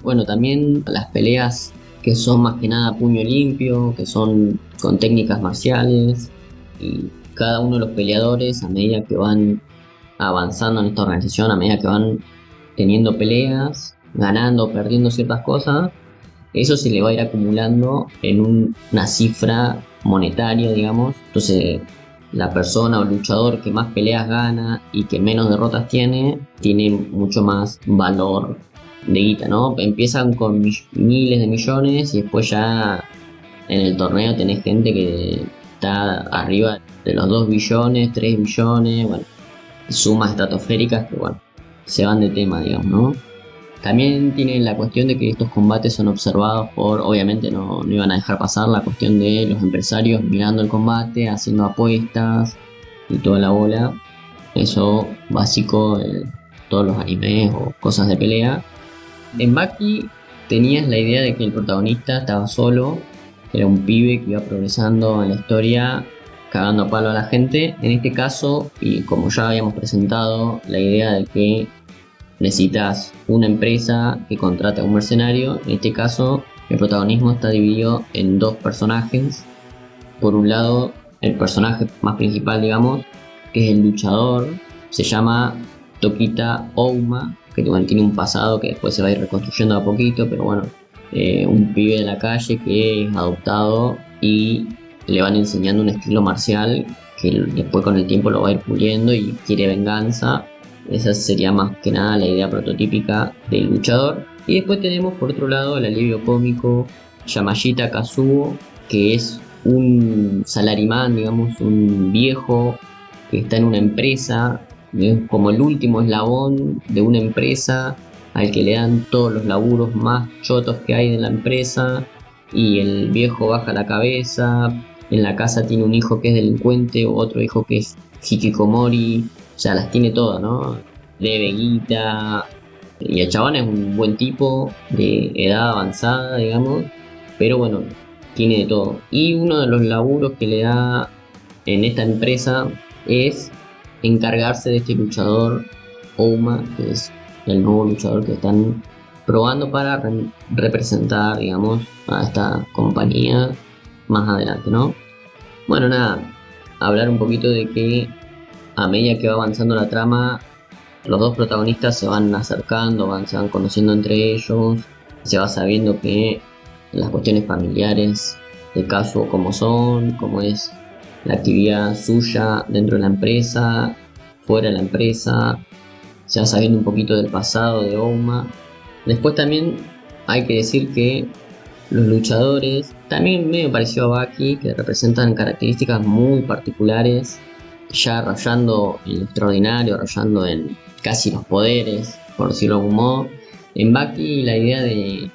Bueno, también las peleas que son más que nada puño limpio, que son con técnicas marciales, y cada uno de los peleadores, a medida que van avanzando en esta organización, a medida que van teniendo peleas, ganando o perdiendo ciertas cosas, eso se le va a ir acumulando en una cifra monetaria, digamos. Entonces, la persona o luchador que más peleas gana y que menos derrotas tiene mucho más valor de guita, ¿no? Empiezan con miles de millones y después ya en el torneo tenés gente que está arriba de los 2 billones, 3 billones, bueno, sumas estratosféricas que, bueno, se van de tema, digamos, ¿no? También tienen la cuestión de que estos combates son observados por, obviamente no iban a dejar pasar la cuestión de los empresarios mirando el combate, haciendo apuestas y toda la bola. Eso básico en todos los animes o cosas de pelea. En Baki tenías la idea de que el protagonista estaba solo, era un pibe que iba progresando en la historia, cagando a palo a la gente. En este caso, y como ya habíamos presentado, la idea de que necesitas una empresa que contrate a un mercenario. En este caso, el protagonismo está dividido en 2 personajes. Por un lado, el personaje más principal, digamos, que es el luchador, se llama Tokita Ouma, que tiene un pasado que después se va a ir reconstruyendo a poquito, pero bueno, un pibe de la calle que es adoptado y le van enseñando un estilo marcial que después con el tiempo lo va a ir puliendo y quiere venganza. Esa sería más que nada la idea prototípica del luchador. Y después tenemos por otro lado el alivio cómico Yamashita Kazuo, que es un salarimán, digamos, un viejo que está en una empresa, es como el último eslabón de una empresa al que le dan todos los laburos más chotos que hay de la empresa, y el viejo baja la cabeza. En la casa tiene un hijo que es delincuente, otro hijo que es hikikomori. O sea, las tiene todas, ¿no? Debe guita. Y el chabón es un buen tipo, de edad avanzada, digamos. Pero bueno, tiene de todo. Y uno de los laburos que le da en esta empresa es encargarse de este luchador, Ouma, que es el nuevo luchador que están probando para representar, digamos, a esta compañía más adelante, ¿no? Bueno, nada, hablar un poquito de que a medida que va avanzando la trama, los 2 protagonistas se van acercando, se van conociendo entre ellos, se va sabiendo que las cuestiones familiares de Kazuo cómo son, cómo es la actividad suya dentro de la empresa, fuera de la empresa, se va sabiendo un poquito del pasado de Ouma. Después también hay que decir que los luchadores, también medio parecido a Baki, que representan características muy particulares, ya rayando en lo extraordinario, rayando en casi los poderes, por decirlo de algún modo. En Baki la idea de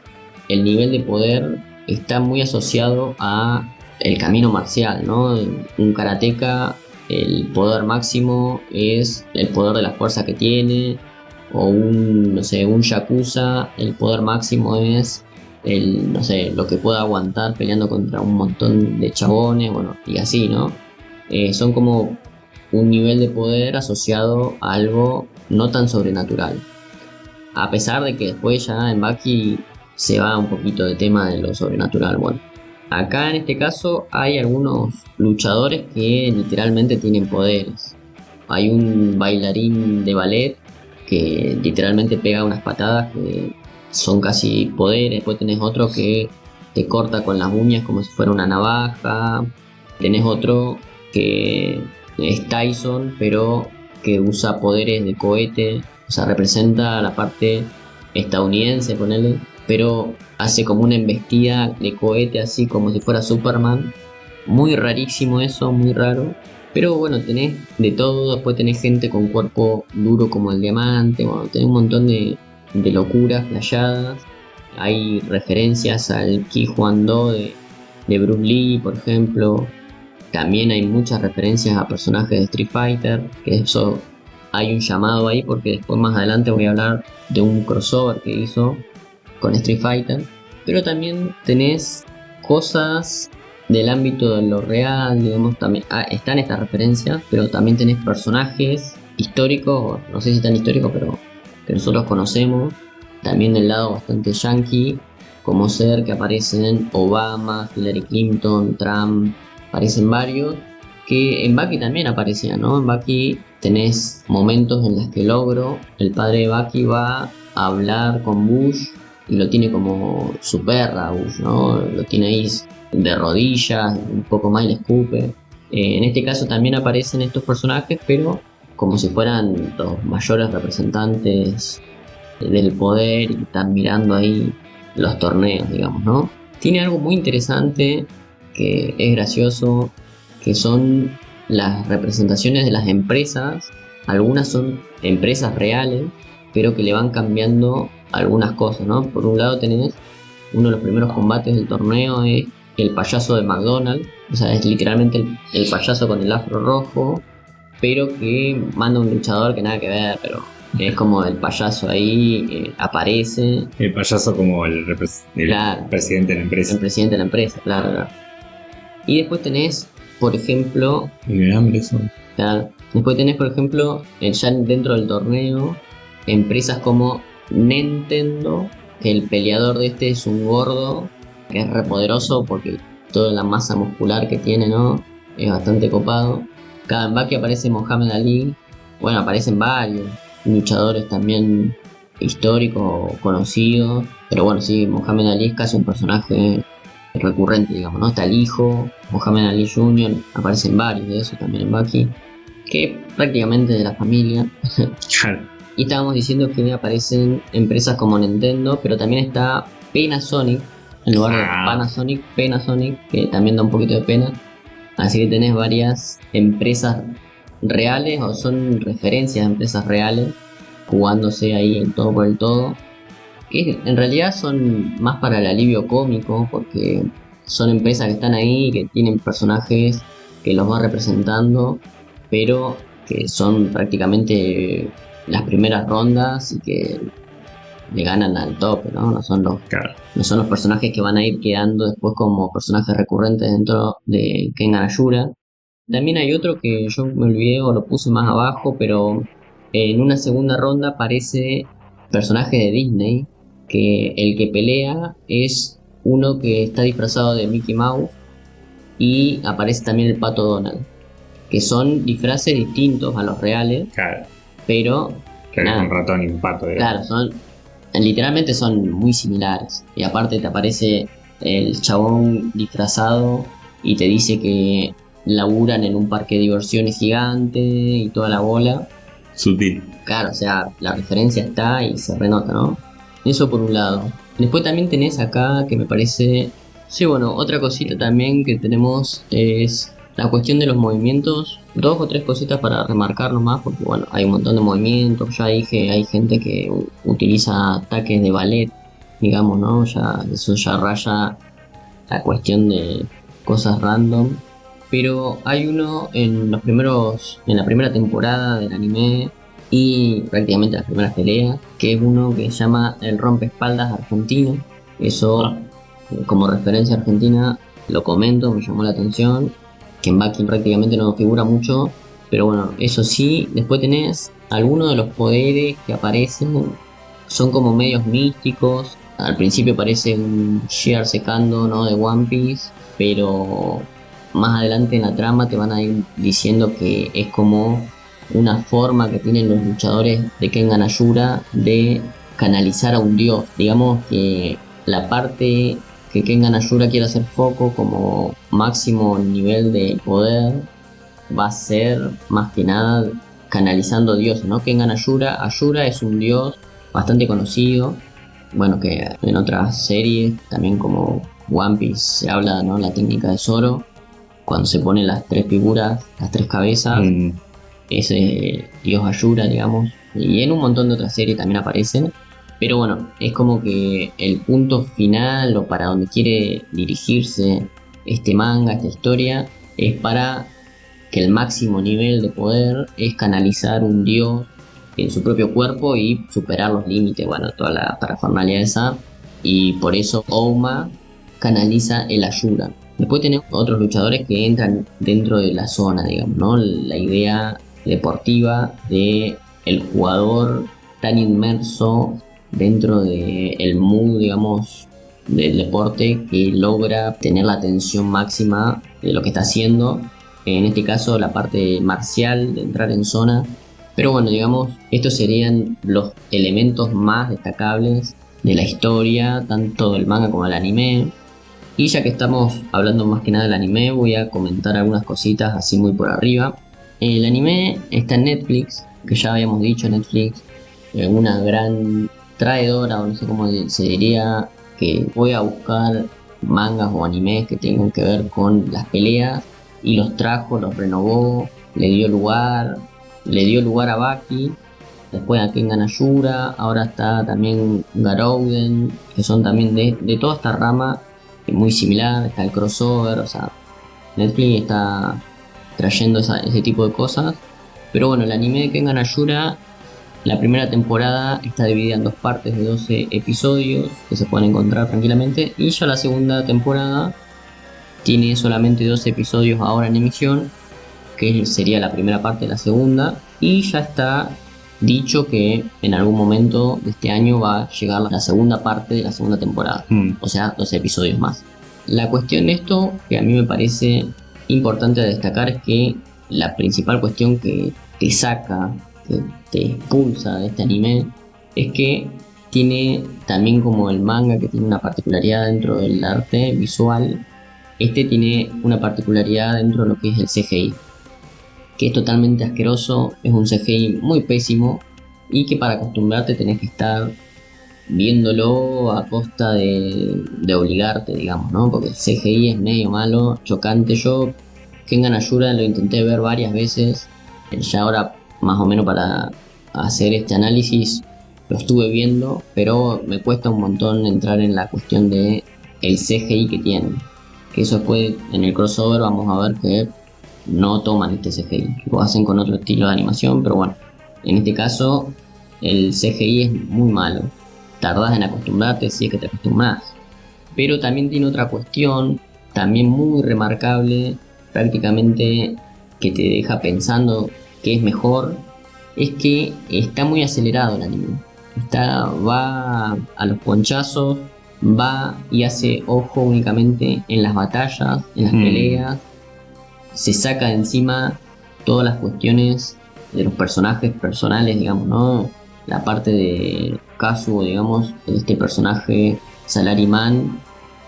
el nivel de poder está muy asociado a el camino marcial, ¿no? Un karateka, el poder máximo es el poder de la fuerza que tiene, o un yakuza, el poder máximo es lo que pueda aguantar peleando contra un montón de chabones, bueno, y así, ¿no? Son como un nivel de poder asociado a algo no tan sobrenatural. A pesar de que después ya en Baki se va un poquito de tema de lo sobrenatural. Bueno, acá en este caso hay algunos luchadores que literalmente tienen poderes. Hay un bailarín de ballet que literalmente pega unas patadas que son casi poderes. Después tenés otro que te corta con las uñas como si fuera una navaja. Tenés otro que es Tyson, pero que usa poderes de cohete. O sea, representa la parte estadounidense, ponele, pero hace como una embestida de cohete así como si fuera Superman. Muy rarísimo eso, muy raro. Pero bueno, tenés de todo. Después tenés gente con cuerpo duro como el diamante. Bueno, tenés un montón de locuras playadas. Hay referencias al Ki Hwan Do de Bruce Lee, por ejemplo. También hay muchas referencias a personajes de Street Fighter, que eso hay un llamado ahí porque después más adelante voy a hablar de un crossover que hizo con Street Fighter. Pero también tenés cosas del ámbito de lo real, digamos, también están estas referencias, pero también tenés personajes históricos, no sé si tan históricos, pero que nosotros conocemos, también del lado bastante yankee, como ser que aparecen Obama, Hillary Clinton, Trump, aparecen varios, que en Bucky también aparecían, ¿no? En Bucky tenés momentos en los que el padre de Bucky va a hablar con Bush y lo tiene como su perra Bush, ¿no? Lo tiene ahí de rodillas, un poco más y le escupe. En este caso también aparecen estos personajes, pero como si fueran los mayores representantes del poder y están mirando ahí los torneos, digamos, ¿no? Tiene algo muy interesante que es gracioso, que son las representaciones de las empresas. Algunas son empresas reales, pero que le van cambiando algunas cosas, ¿no? Por un lado tenés uno de los primeros combates del torneo es el payaso de McDonald's, o sea, es literalmente el payaso con el afro rojo, pero que manda un luchador que nada que ver, pero es como el payaso ahí, aparece. El payaso como el Claro, presidente de la empresa. el presidente de la empresa, claro. Y después tenés, por ejemplo, claro, después tenés, por ejemplo, ya dentro del torneo, empresas como Nintendo, que el peleador de este es un gordo, que es repoderoso porque toda la masa muscular que tiene, ¿no? Es bastante copado. Cada vez que aparece Mohamed Ali, bueno, aparecen varios luchadores también históricos o conocidos, pero bueno, sí, Mohamed Ali es casi un personaje recurrente, digamos, ¿no? Está el hijo, Mohamed Ali Jr., aparecen varios de esos también en Bucky, que prácticamente de la familia. Y estábamos diciendo que aparecen empresas como Nintendo, pero también está Panasonic, en lugar de Panasonic, que también da un poquito de pena. Así que tenés varias empresas reales, o son referencias a empresas reales, jugándose ahí el todo por el todo, que en realidad son más para el alivio cómico, porque son empresas que están ahí, que tienen personajes que los van representando, pero que son prácticamente las primeras rondas y que le ganan al tope, ¿no? No son los personajes que van a ir quedando después como personajes recurrentes dentro de Kengan Ashura. También hay otro que yo me olvidé o lo puse más abajo, pero en una segunda ronda aparece personaje de Disney, que el que pelea es uno que está disfrazado de Mickey Mouse, y aparece también el Pato Donald, que son disfraces distintos a los reales, pero que nada, un ratón y un pato, digamos. Claro, literalmente son muy similares. Y aparte te aparece el chabón disfrazado y te dice que laburan en un parque de diversiones gigante y toda la bola. Sutil. Claro, o sea, la referencia está y se renota, ¿no? Eso por un lado. Después también tenés acá que me parece... Sí, bueno, otra cosita también que tenemos es la cuestión de los movimientos. 2 o 3 cositas para remarcar nomás, porque bueno, hay un montón de movimientos. Ya dije, hay gente que utiliza ataques de ballet, digamos, ¿no? Ya eso ya raya la cuestión de cosas random. Pero hay uno en la primera temporada del anime y prácticamente las primeras peleas, que es uno que se llama el rompeespaldas argentino. Eso, como referencia argentina, lo comento, me llamó la atención. Que en Bucky prácticamente no figura mucho, pero bueno, eso sí. Después tenés algunos de los poderes que aparecen, son como medios místicos. Al principio parece un Shear secando, ¿no?, de One Piece, pero más adelante en la trama te van a ir diciendo que es como una forma que tienen los luchadores de Kengan Ashura de canalizar a un dios. Digamos que la parte que Kengan Ashura quiere hacer foco como máximo nivel de poder va a ser más que nada canalizando dioses, ¿no? Kengan Ashura es un dios bastante conocido, bueno, que en otras series, también como One Piece, se habla, ¿no? La técnica de Zoro, cuando se ponen las tres figuras, las tres cabezas, ese dios Ashura, digamos, y en un montón de otras series también aparecen. Pero bueno, es como que el punto final o para donde quiere dirigirse este manga, esta historia, es para que el máximo nivel de poder es canalizar un dios en su propio cuerpo y superar los límites, bueno, toda la parafernalia esa. Y por eso Ouma canaliza el Ashura. Después tenemos otros luchadores que entran dentro de la zona, digamos, ¿no? La idea deportiva de el jugador tan inmerso dentro del mood, digamos, del deporte, que logra tener la atención máxima de lo que está haciendo. En este caso, la parte marcial de entrar en zona. Pero bueno, digamos, estos serían los elementos más destacables de la historia, tanto del manga como del anime. Y ya que estamos hablando más que nada del anime, voy a comentar algunas cositas así muy por arriba. El anime está en Netflix, que ya habíamos dicho, Netflix, una gran traidora, o no sé cómo se diría, que voy a buscar mangas o animes que tengan que ver con las peleas, y los trajo, los renovó, le dio lugar a Baki, después a Kengan Ashura, ahora está también Garouden, que son también de toda esta rama muy similar, está el crossover, o sea, Netflix está trayendo ese tipo de cosas. Pero bueno, el anime de Kengan Ashura, la primera temporada está dividida en dos partes de 12 episodios que se pueden encontrar tranquilamente, y ya la segunda temporada tiene solamente 12 episodios ahora en emisión, que sería la primera parte de la segunda, y ya está dicho que en algún momento de este año va a llegar la segunda parte de la segunda temporada, o sea, 12 episodios más. La cuestión de esto, que a mí me parece importante destacar, es que la principal cuestión que te saca, que te expulsa de este anime, es que tiene también, como el manga, que tiene una particularidad dentro del arte visual, este tiene una particularidad dentro de lo que es el CGI, que es totalmente asqueroso, es un CGI muy pésimo, y que para acostumbrarte tenés que estar viéndolo a costa de obligarte, digamos, ¿no? Porque el CGI es medio malo, chocante. Yo Kengan Ashura lo intenté ver varias veces, ya ahora más o menos para hacer este análisis lo estuve viendo, pero me cuesta un montón entrar en la cuestión de el CGI que tiene, que eso después en el crossover vamos a ver que no toman este CGI, lo hacen con otro estilo de animación, pero bueno, en este caso el CGI es muy malo, tardás en acostumbrarte si es que te acostumbras. Pero también tiene otra cuestión, también muy remarcable, prácticamente que te deja pensando que es mejor, es que está muy acelerado el anime. Va a los ponchazos, va y hace ojo únicamente en las batallas, en las peleas, se saca de encima todas las cuestiones de los personajes personales, digamos, ¿no? La parte de Kazuo, digamos, de este personaje Salaryman,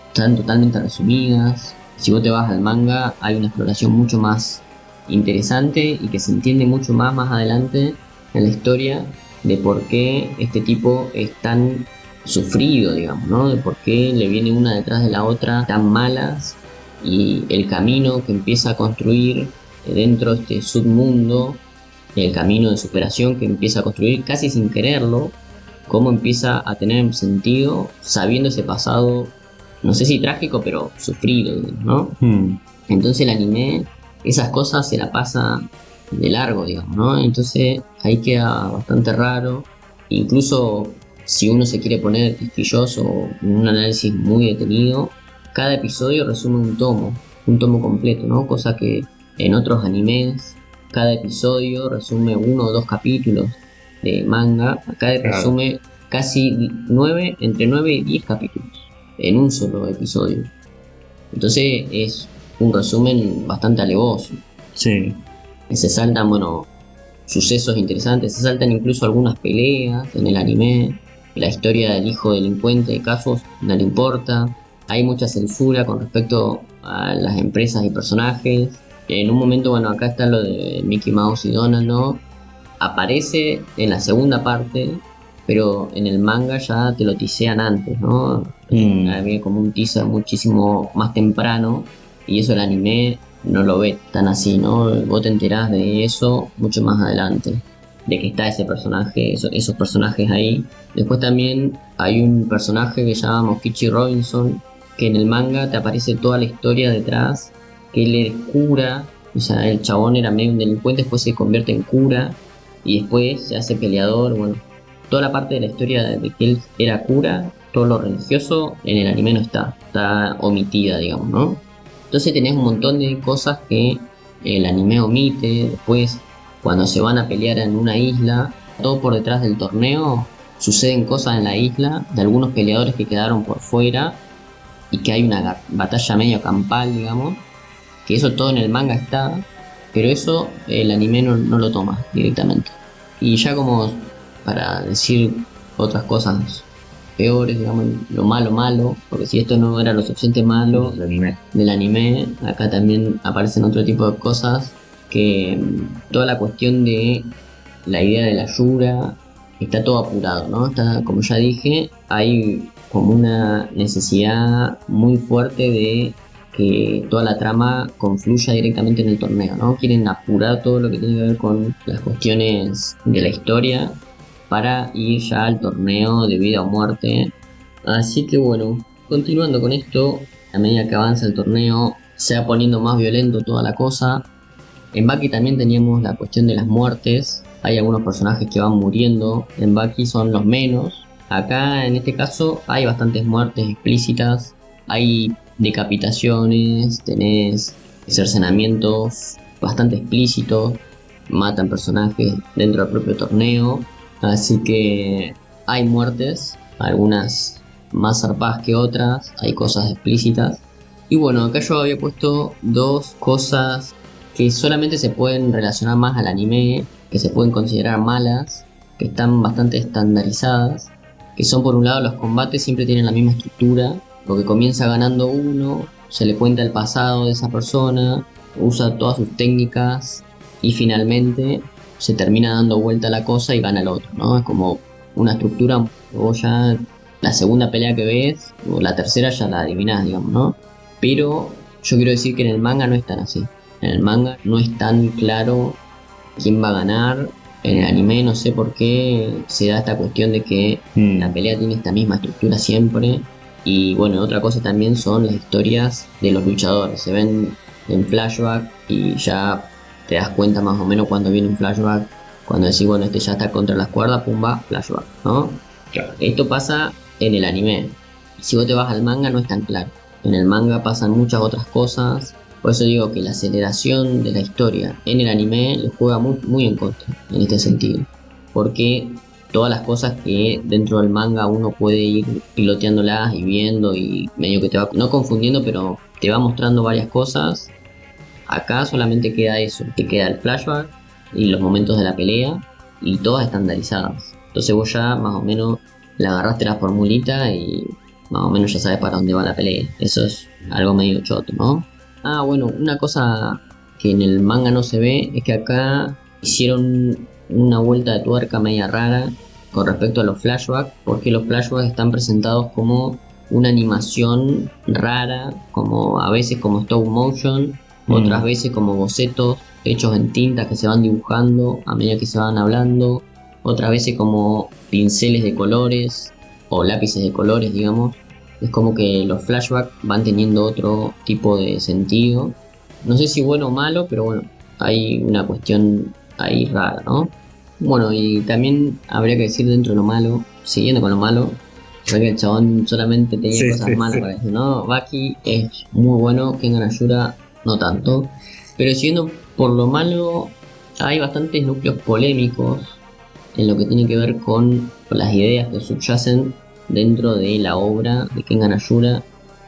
están totalmente resumidas. Si vos te vas al manga, hay una exploración mucho más interesante y que se entiende mucho más adelante en la historia de por qué este tipo es tan sufrido, digamos, ¿no? De por qué le viene una detrás de la otra tan malas, y el camino que empieza a construir dentro de este submundo, el camino de superación que empieza a construir casi sin quererlo, cómo empieza a tener sentido sabiendo ese pasado, no sé si trágico, pero sufrido, ¿no? Entonces el anime, esas cosas se la pasa de largo, digamos, ¿no? Entonces ahí queda bastante raro. Incluso si uno se quiere poner quisquilloso o un análisis muy detenido, cada episodio resume un tomo completo, ¿no? Cosa que en otros animes cada episodio resume 1 o 2 capítulos de manga. Acá resume casi entre 9 y 10 capítulos en un solo episodio. Entonces es un resumen bastante alevoso. Sí. Se saltan, bueno, sucesos interesantes, se saltan incluso algunas peleas en el anime, la historia del hijo delincuente de casos no le importa, hay mucha censura con respecto a las empresas y personajes. En un momento, bueno, acá está lo de Mickey Mouse y Donald, ¿no? Aparece en la segunda parte, pero en el manga ya te lo tisean antes, ¿no? Había como un teaser muchísimo más temprano y eso el anime no lo ve tan así, ¿no? Vos te enterás de eso mucho más adelante, de que está ese personaje, esos personajes ahí. Después también hay un personaje que se llama Mokichi Robinson, que en el manga te aparece toda la historia detrás, que él es cura, o sea, el chabón era medio un delincuente, después se convierte en cura y después se hace peleador, bueno, toda la parte de la historia de que él era cura, todo lo religioso, en el anime no está omitida, digamos, ¿no? Entonces tenés un montón de cosas que el anime omite. Después, cuando se van a pelear en una isla, todo por detrás del torneo, suceden cosas en la isla de algunos peleadores que quedaron por fuera y que hay una batalla medio campal, digamos, que eso todo en el manga está, pero eso el anime no lo toma directamente. Y ya como para decir otras cosas peores, digamos, lo malo, porque si esto no era lo suficiente malo del anime, acá también aparecen otro tipo de cosas que toda la cuestión de la idea de la Yura está todo apurado, ¿no? Está, como ya dije, hay como una necesidad muy fuerte de que toda la trama confluya directamente en el torneo, ¿no? Quieren apurar todo lo que tiene que ver con las cuestiones de la historia para ir ya al torneo de vida o muerte. Así que bueno, continuando con esto, a medida que avanza el torneo, se va poniendo más violento toda la cosa. En Baki también teníamos la cuestión de las muertes. Hay algunos personajes que van muriendo. En Baki son los menos. Acá en este caso hay bastantes muertes explícitas. Hay decapitaciones, tenés cercenamientos bastante explícitos. Matan personajes dentro del propio torneo. Así que hay muertes, algunas más zarpadas que otras, hay cosas explícitas. Y bueno, acá yo había puesto dos cosas que solamente se pueden relacionar más al anime, que se pueden considerar malas, que están bastante estandarizadas, que son por un lado los combates siempre tienen la misma estructura, porque comienza ganando uno, se le cuenta el pasado de esa persona, usa todas sus técnicas y finalmente se termina dando vuelta la cosa y gana el otro, ¿no? Es como una estructura, vos ya la segunda pelea que ves, o la tercera ya la adivinás, digamos, ¿no? Pero yo quiero decir que en el manga no es tan así. En el manga no es tan claro quién va a ganar. En el anime no sé por qué se da esta cuestión de que la pelea tiene esta misma estructura siempre. Y bueno, otra cosa también son las historias de los luchadores. Se ven en flashback y ya te das cuenta más o menos cuando viene un flashback. Cuando decís, bueno, este ya está contra las cuerdas, pum, va, flashback, ¿no? Claro. Esto pasa en el anime. Si vos te vas al manga no es tan claro. En el manga pasan muchas otras cosas. Por eso digo que la aceleración de la historia en el anime le juega muy, muy en contra en este sentido. Porque todas las cosas que dentro del manga uno puede ir piloteándolas y viendo y medio que te va, no confundiendo, pero te va mostrando varias cosas. Acá solamente queda eso, te queda el flashback y los momentos de la pelea y todas estandarizadas. Entonces vos ya más o menos le agarraste la formulita y más o menos ya sabes para dónde va la pelea. Eso es algo medio choto, ¿no? Ah, bueno, una cosa que en el manga no se ve es que acá hicieron una vuelta de tuerca media rara con respecto a los flashbacks, porque los flashbacks están presentados como una animación rara, como a veces como stop motion, otras veces como bocetos hechos en tinta que se van dibujando a medida que se van hablando, otras veces como pinceles de colores o lápices de colores, digamos. Es como que los flashbacks van teniendo otro tipo de sentido. No sé si bueno o malo, pero bueno, hay una cuestión ahí rara, ¿no? Bueno, y también habría que decir dentro de lo malo, siguiendo con lo malo, ya que el chabón solamente tenía cosas malas para decir, ¿no? Baki es muy bueno, Kengan Ashura no tanto. Pero siguiendo por lo malo, hay bastantes núcleos polémicos en lo que tiene que ver con las ideas que subyacen dentro de la obra de Kengan Ashura.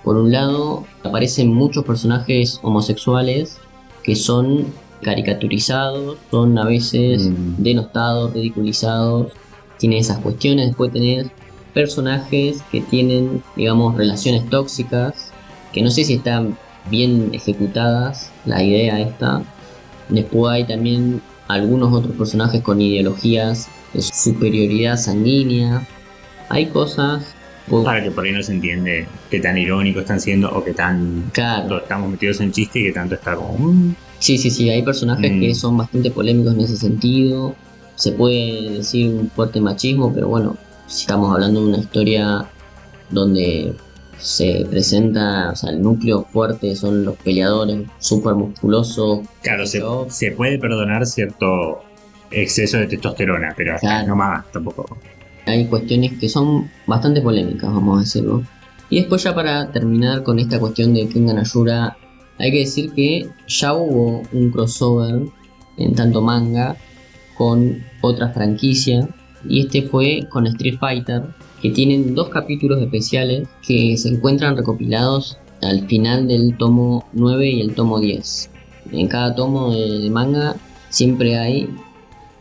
Por un lado, aparecen muchos personajes homosexuales que son caricaturizados, son a veces denostados, ridiculizados, tiene esas cuestiones. Después tenés personajes que tienen, digamos, relaciones tóxicas, que no sé si están bien ejecutadas, la idea esta. Después hay también algunos otros personajes con ideologías de superioridad sanguínea. Hay cosas... Para que por ahí no se entiende qué tan irónicos están siendo o qué tan... Claro. Estamos metidos en chiste y que tanto está como... Sí, hay personajes que son bastante polémicos en ese sentido. Se puede decir un fuerte machismo, pero bueno, si estamos hablando de una historia donde se presenta, o sea, el núcleo fuerte son los peleadores súper musculosos. Claro, se puede perdonar cierto exceso de testosterona, pero hasta no más tampoco. Hay cuestiones que son bastante polémicas, vamos a decirlo. Y después, ya para terminar con esta cuestión de Kengan Ashura, hay que decir que ya hubo un crossover en tanto manga con otra franquicia, y este fue con Street Fighter, que tienen 2 capítulos especiales que se encuentran recopilados al final del tomo 9 y el tomo 10. En cada tomo de manga siempre hay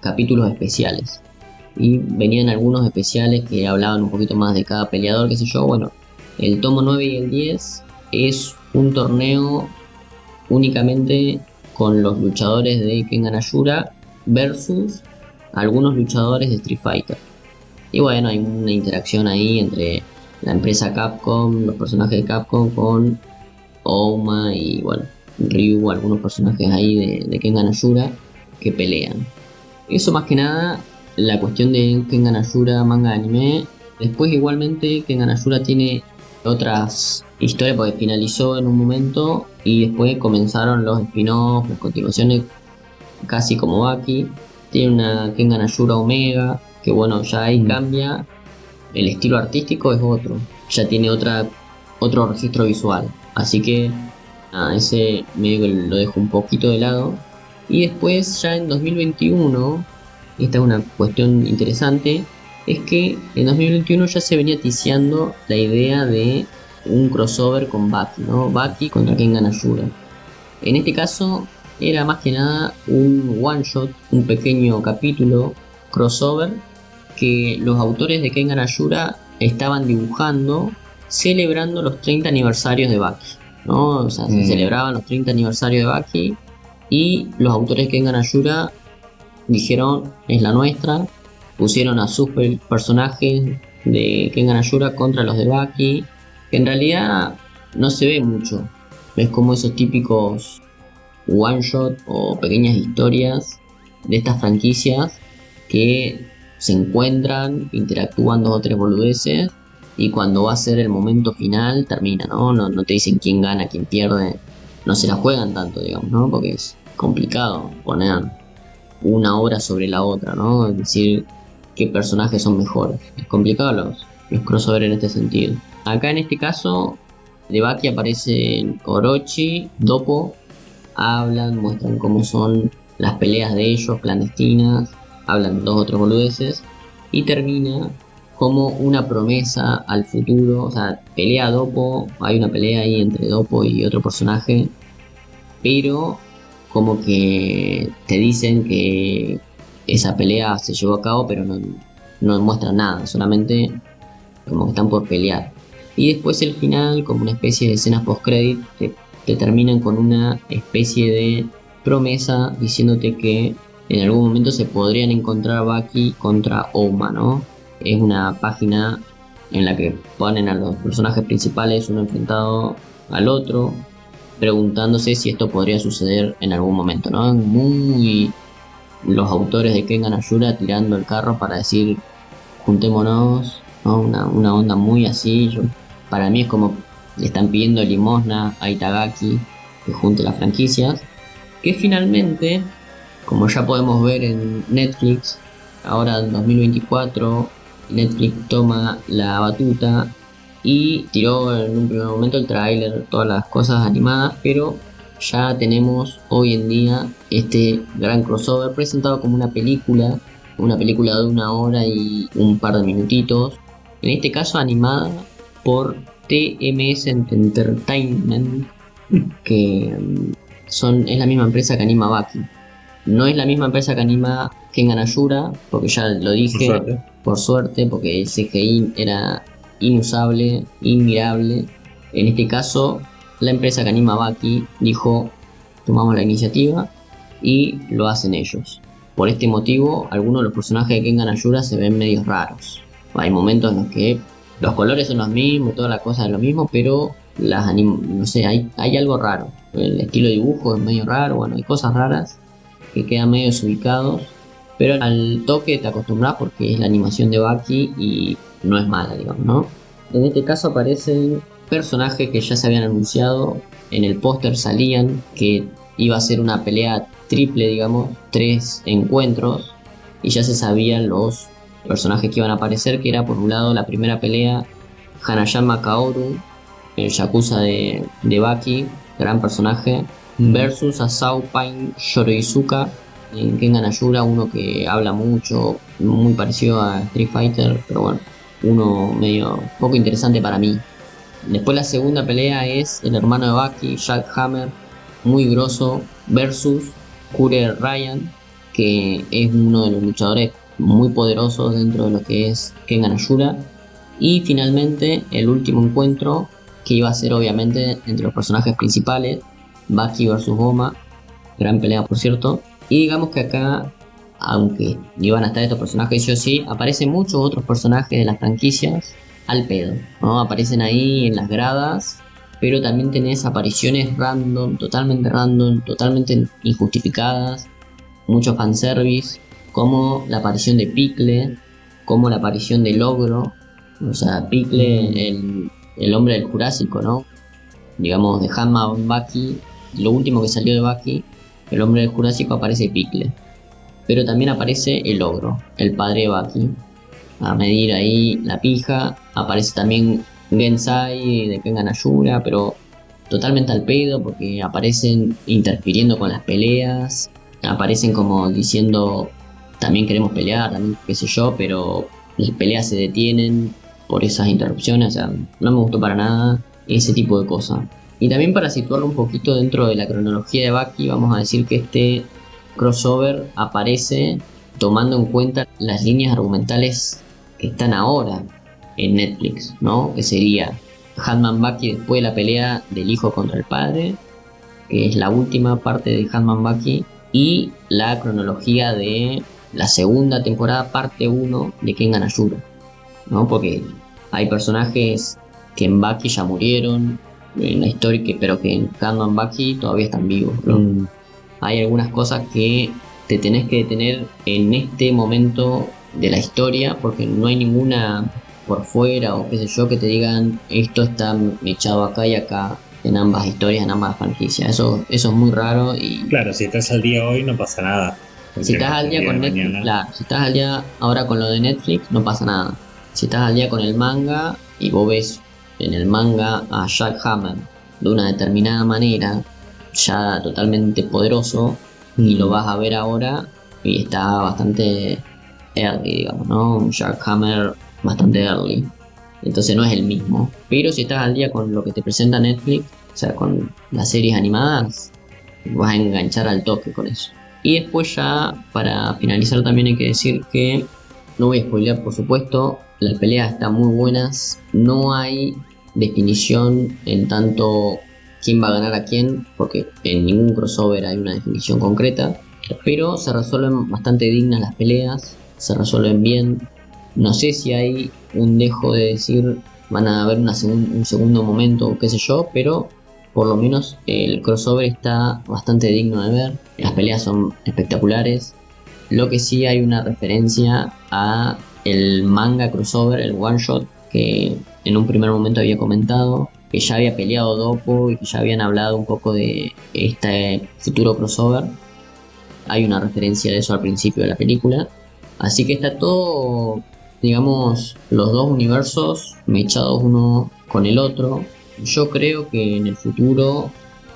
capítulos especiales, y venían algunos especiales que hablaban un poquito más de cada peleador, qué sé yo. Bueno, el tomo 9 y el 10 es un torneo únicamente con los luchadores de Kengan Ashura versus algunos luchadores de Street Fighter. Y bueno, hay una interacción ahí entre la empresa Capcom, los personajes de Capcom, con Ouma y bueno, Ryu, algunos personajes ahí de Kengan Ashura que pelean. Eso más que nada la cuestión de Kengan Ashura manga anime. Después igualmente Kengan Ashura tiene otras historias porque finalizó en un momento y después comenzaron los spin-offs, las continuaciones, casi como Baki. Tiene una Kengan Ashura Omega, que bueno, ya ahí cambia, el estilo artístico es otro, ya tiene otro registro visual, así que ese medio que lo dejo un poquito de lado. Y después ya en 2021, esta es una cuestión interesante, es que en 2021 ya se venía ticiando la idea de un crossover con Baki, ¿no? Baki contra Kengan Ashura. En este caso era más que nada un one shot, un pequeño capítulo crossover que los autores de Kengan Ashura estaban dibujando celebrando los 30 aniversarios de Baki, ¿no? O sea, se celebraban los 30 aniversarios de Baki y los autores de Kengan Ashura dijeron, es la nuestra, pusieron a sus personajes de Kengan Ashura contra los de Baki, que en realidad no se ve mucho, es como esos típicos one shot o pequeñas historias de estas franquicias que se encuentran, interactúan 2 o 3 boludeces y cuando va a ser el momento final termina, ¿no? No te dicen quién gana, quién pierde, no se la juegan tanto, digamos, ¿no? Porque es complicado poner una obra sobre la otra, ¿no? Es decir, qué personajes son mejores. Es complicado los crossover en este sentido. Acá en este caso de Baki aparecen Orochi, Doppo, hablan, muestran cómo son las peleas de ellos clandestinas, hablan 2 o 3 boludeces y termina como una promesa al futuro. O sea, pelea Doppo, hay una pelea ahí entre Doppo y otro personaje, pero como que te dicen que esa pelea se llevó a cabo, pero no muestran nada, solamente como que están por pelear. Y después el final, como una especie de escenas post-credit, te terminan con una especie de promesa diciéndote que en algún momento se podrían encontrar Baki contra Ouma, ¿no? Es una página en la que ponen a los personajes principales uno enfrentado al otro, preguntándose si esto podría suceder en algún momento, ¿no? Muy los autores de Kengan Ashura tirando el carro para decir juntémonos, ¿no? Una onda muy así. Para mí es como le están pidiendo limosna a Itagaki que junte las franquicias, que finalmente, como ya podemos ver en Netflix, ahora en 2024 Netflix toma la batuta y tiró en un primer momento el tráiler, todas las cosas animadas, pero ya tenemos hoy en día este gran crossover presentado como una película de 1 hora y un par de minutitos, en este caso animada por TMS Entertainment, que es la misma empresa que anima Baki. No es la misma empresa que anima Kengan Ashura, porque ya lo dije, por suerte, porque el CGI era inusable, inmirable. En este caso, la empresa que anima Baki dijo, tomamos la iniciativa y lo hacen ellos. Por este motivo, algunos de los personajes de Kengan Ashura se ven medio raros. Hay momentos en los que los colores son los mismos, toda la cosa es lo mismo, pero no sé, hay algo raro. El estilo de dibujo es medio raro, bueno, hay cosas raras que quedan medio desubicados, pero al toque te acostumbras porque es la animación de Baki y no es mala, digamos, ¿no? En este caso aparecen personajes que ya se habían anunciado, en el póster salían que iba a ser una pelea triple, digamos, 3 encuentros, y ya se sabían los personajes que iban a aparecer, que era por un lado la primera pelea Hanayama Kaoru, el Yakuza de Baki, gran personaje, versus Asao Pain Yoroizuka en Kengan Ashura, uno que habla mucho, muy parecido a Street Fighter, pero bueno, uno medio poco interesante para mí. Después la segunda pelea es el hermano de Baki, Jack Hammer, muy grosso, versus Kure Ryan, que es uno de los luchadores muy poderosos dentro de lo que es Kengan Ashura. Y finalmente el último encuentro, que iba a ser obviamente entre los personajes principales, Baki vs Goma, gran pelea por cierto. Y digamos que acá, aunque iban a estar estos personajes sí o sí, aparecen muchos otros personajes de las franquicias al pedo, ¿no? Aparecen ahí en las gradas, pero también tenés apariciones random, totalmente injustificadas, mucho fanservice, como la aparición de Pickle, como la aparición de Logro, o sea, Pickle, el hombre del Jurásico, ¿no? Digamos, de Hanma Baki, lo último que salió de Baki, el hombre del Jurásico, aparece Pickle. Pero también aparece el Ogro, el padre de Baki, a medir ahí la pija. Aparece también Gensai de Kengan Ashura, pero totalmente al pedo porque aparecen interfiriendo con las peleas, aparecen como diciendo también queremos pelear, también qué sé yo, pero las peleas se detienen por esas interrupciones, o sea, no me gustó para nada ese tipo de cosas. Y también para situarlo un poquito dentro de la cronología de Baki, vamos a decir que este crossover aparece tomando en cuenta las líneas argumentales que están ahora en Netflix, ¿no? Que sería Hatman Baki después de la pelea del hijo contra el padre, que es la última parte de Hatman Baki, y la cronología de la segunda temporada, parte 1 de Kengan Ashura, ¿no? Porque hay personajes que en Baki ya murieron en la historia, pero que en Hatman Baki todavía están vivos, ¿no? Hay algunas cosas que te tenés que detener en este momento de la historia porque no hay ninguna por fuera o qué sé yo que te digan esto está echado acá y acá en ambas historias, en ambas franquicias. Eso es muy raro y... Claro, si estás al día hoy no pasa nada. Si estás al día con Netflix, claro, si estás al día ahora con lo de Netflix no pasa nada. Si estás al día con el manga y vos ves en el manga a Jack Hammer de una determinada manera, ya totalmente poderoso, y lo vas a ver ahora y está bastante early, digamos, ¿no? Un Jack Hammer bastante early. Entonces no es el mismo. Pero si estás al día con lo que te presenta Netflix, o sea, con las series animadas, vas a enganchar al toque con eso. Y después ya, para finalizar también hay que decir que, no voy a spoilear por supuesto, las peleas están muy buenas, no hay definición en tanto quién va a ganar a quién, porque en ningún crossover hay una definición concreta, pero se resuelven bastante dignas las peleas, se resuelven bien. No sé si hay un dejo de decir van a haber un segundo momento o qué sé yo, pero por lo menos el crossover está bastante digno de ver, las peleas son espectaculares. Lo que sí hay una referencia a el manga crossover, el one shot, que en un primer momento había comentado, que ya había peleado Doppo y que ya habían hablado un poco de este futuro crossover. Hay una referencia de eso al principio de la película. Así que está todo, digamos, los dos universos mechados uno con el otro. Yo creo que en el futuro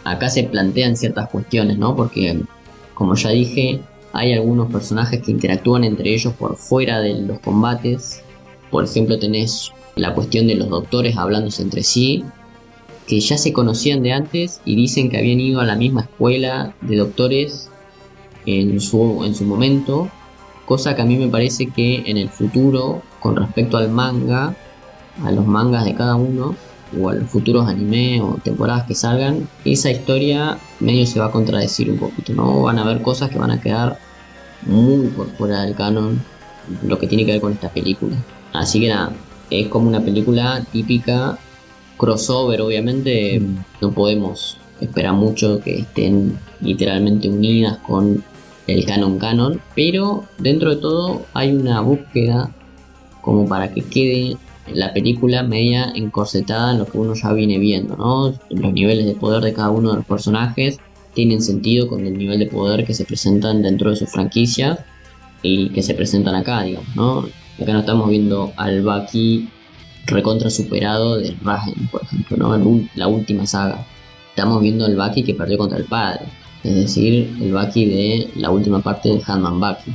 acá se plantean ciertas cuestiones, ¿no? Porque, como ya dije, hay algunos personajes que interactúan entre ellos por fuera de los combates. Por ejemplo, tenés la cuestión de los doctores hablándose entre sí, que ya se conocían de antes y dicen que habían ido a la misma escuela de doctores en su momento, cosa que a mí me parece que en el futuro, con respecto al manga, a los mangas de cada uno, o a los futuros anime o temporadas que salgan, esa historia medio se va a contradecir un poquito, ¿no? Van a haber cosas que van a quedar muy por fuera del canon, lo que tiene que ver con esta película. Así que nada, es como una película típica, crossover obviamente, no podemos esperar mucho que estén literalmente unidas con el canon, pero dentro de todo hay una búsqueda como para que quede la película media encorsetada en lo que uno ya viene viendo, ¿no? Los niveles de poder de cada uno de los personajes tienen sentido con el nivel de poder que se presentan dentro de su franquicia y que se presentan acá, digamos, ¿no? Acá no estamos viendo al Bucky recontra superado de Ragen, por ejemplo, ¿no? En la última saga. Estamos viendo al Bucky que perdió contra el padre, es decir, el Bucky de la última parte de Handman Bucky.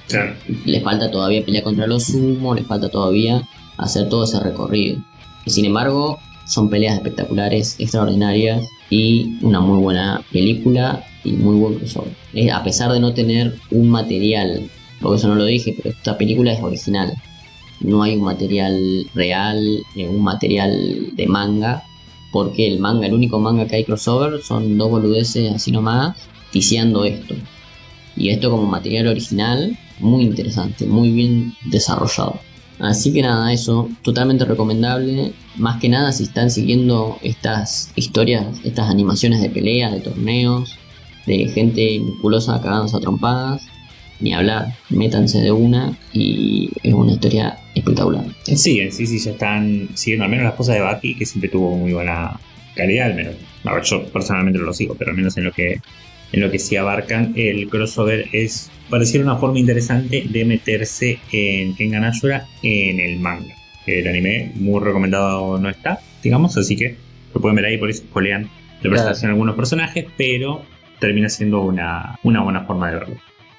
Claro. Le falta todavía pelear contra los Sumo, le falta todavía hacer todo ese recorrido. Y sin embargo, son peleas espectaculares, extraordinarias y una muy buena película y muy buen crossover. A pesar de no tener un material, porque eso no lo dije, pero esta película es original. No hay un material real, un material de manga, porque el único manga que hay crossover son 2 boludeces así nomás, ticiando esto. Y esto como material original, muy interesante, muy bien desarrollado. Así que nada, eso, totalmente recomendable. Más que nada si están siguiendo estas historias, estas animaciones de peleas, de torneos, de gente musculosa cagándose a trompadas, ni hablar, métanse de una y es una historia espectacular. Sí, ya están siguiendo al menos las cosas de Bucky, que siempre tuvo muy buena calidad, al menos. A ver, yo personalmente no lo sigo, pero al menos en lo que sí abarcan, el crossover es, pareciera una forma interesante de meterse en Kengan Ashura en el manga. El anime muy recomendado no está, digamos, así que lo pueden ver ahí, por eso spoilean la presentación de algunos personajes, pero termina siendo una buena forma de verlo.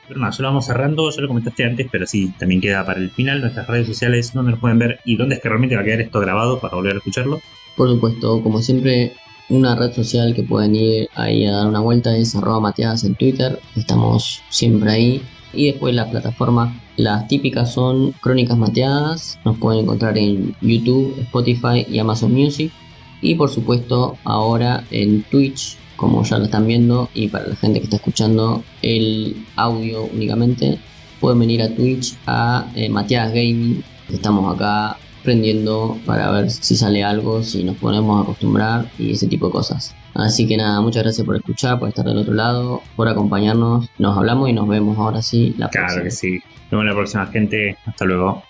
Pero nada, ya lo vamos cerrando, ya lo comentaste antes, pero sí, también queda para el final nuestras redes sociales, donde nos pueden ver y dónde es que realmente va a quedar esto grabado para volver a escucharlo. Por supuesto, como siempre, una red social que pueden ir ahí a dar una vuelta es @mateadas en Twitter, estamos siempre ahí. Y después las plataformas, las típicas son Crónicas Mateadas, nos pueden encontrar en YouTube, Spotify y Amazon Music. Y por supuesto ahora en Twitch, como ya lo están viendo, y para la gente que está escuchando el audio únicamente, pueden venir a Twitch a Mateadas Gaming. Estamos acá prendiendo para ver si sale algo, si nos ponemos a acostumbrar y ese tipo de cosas. Así que nada, muchas gracias por escuchar, por estar del otro lado, por acompañarnos. Nos hablamos y nos vemos ahora sí la próxima. Claro que sí. Nos vemos la próxima, gente. Hasta luego.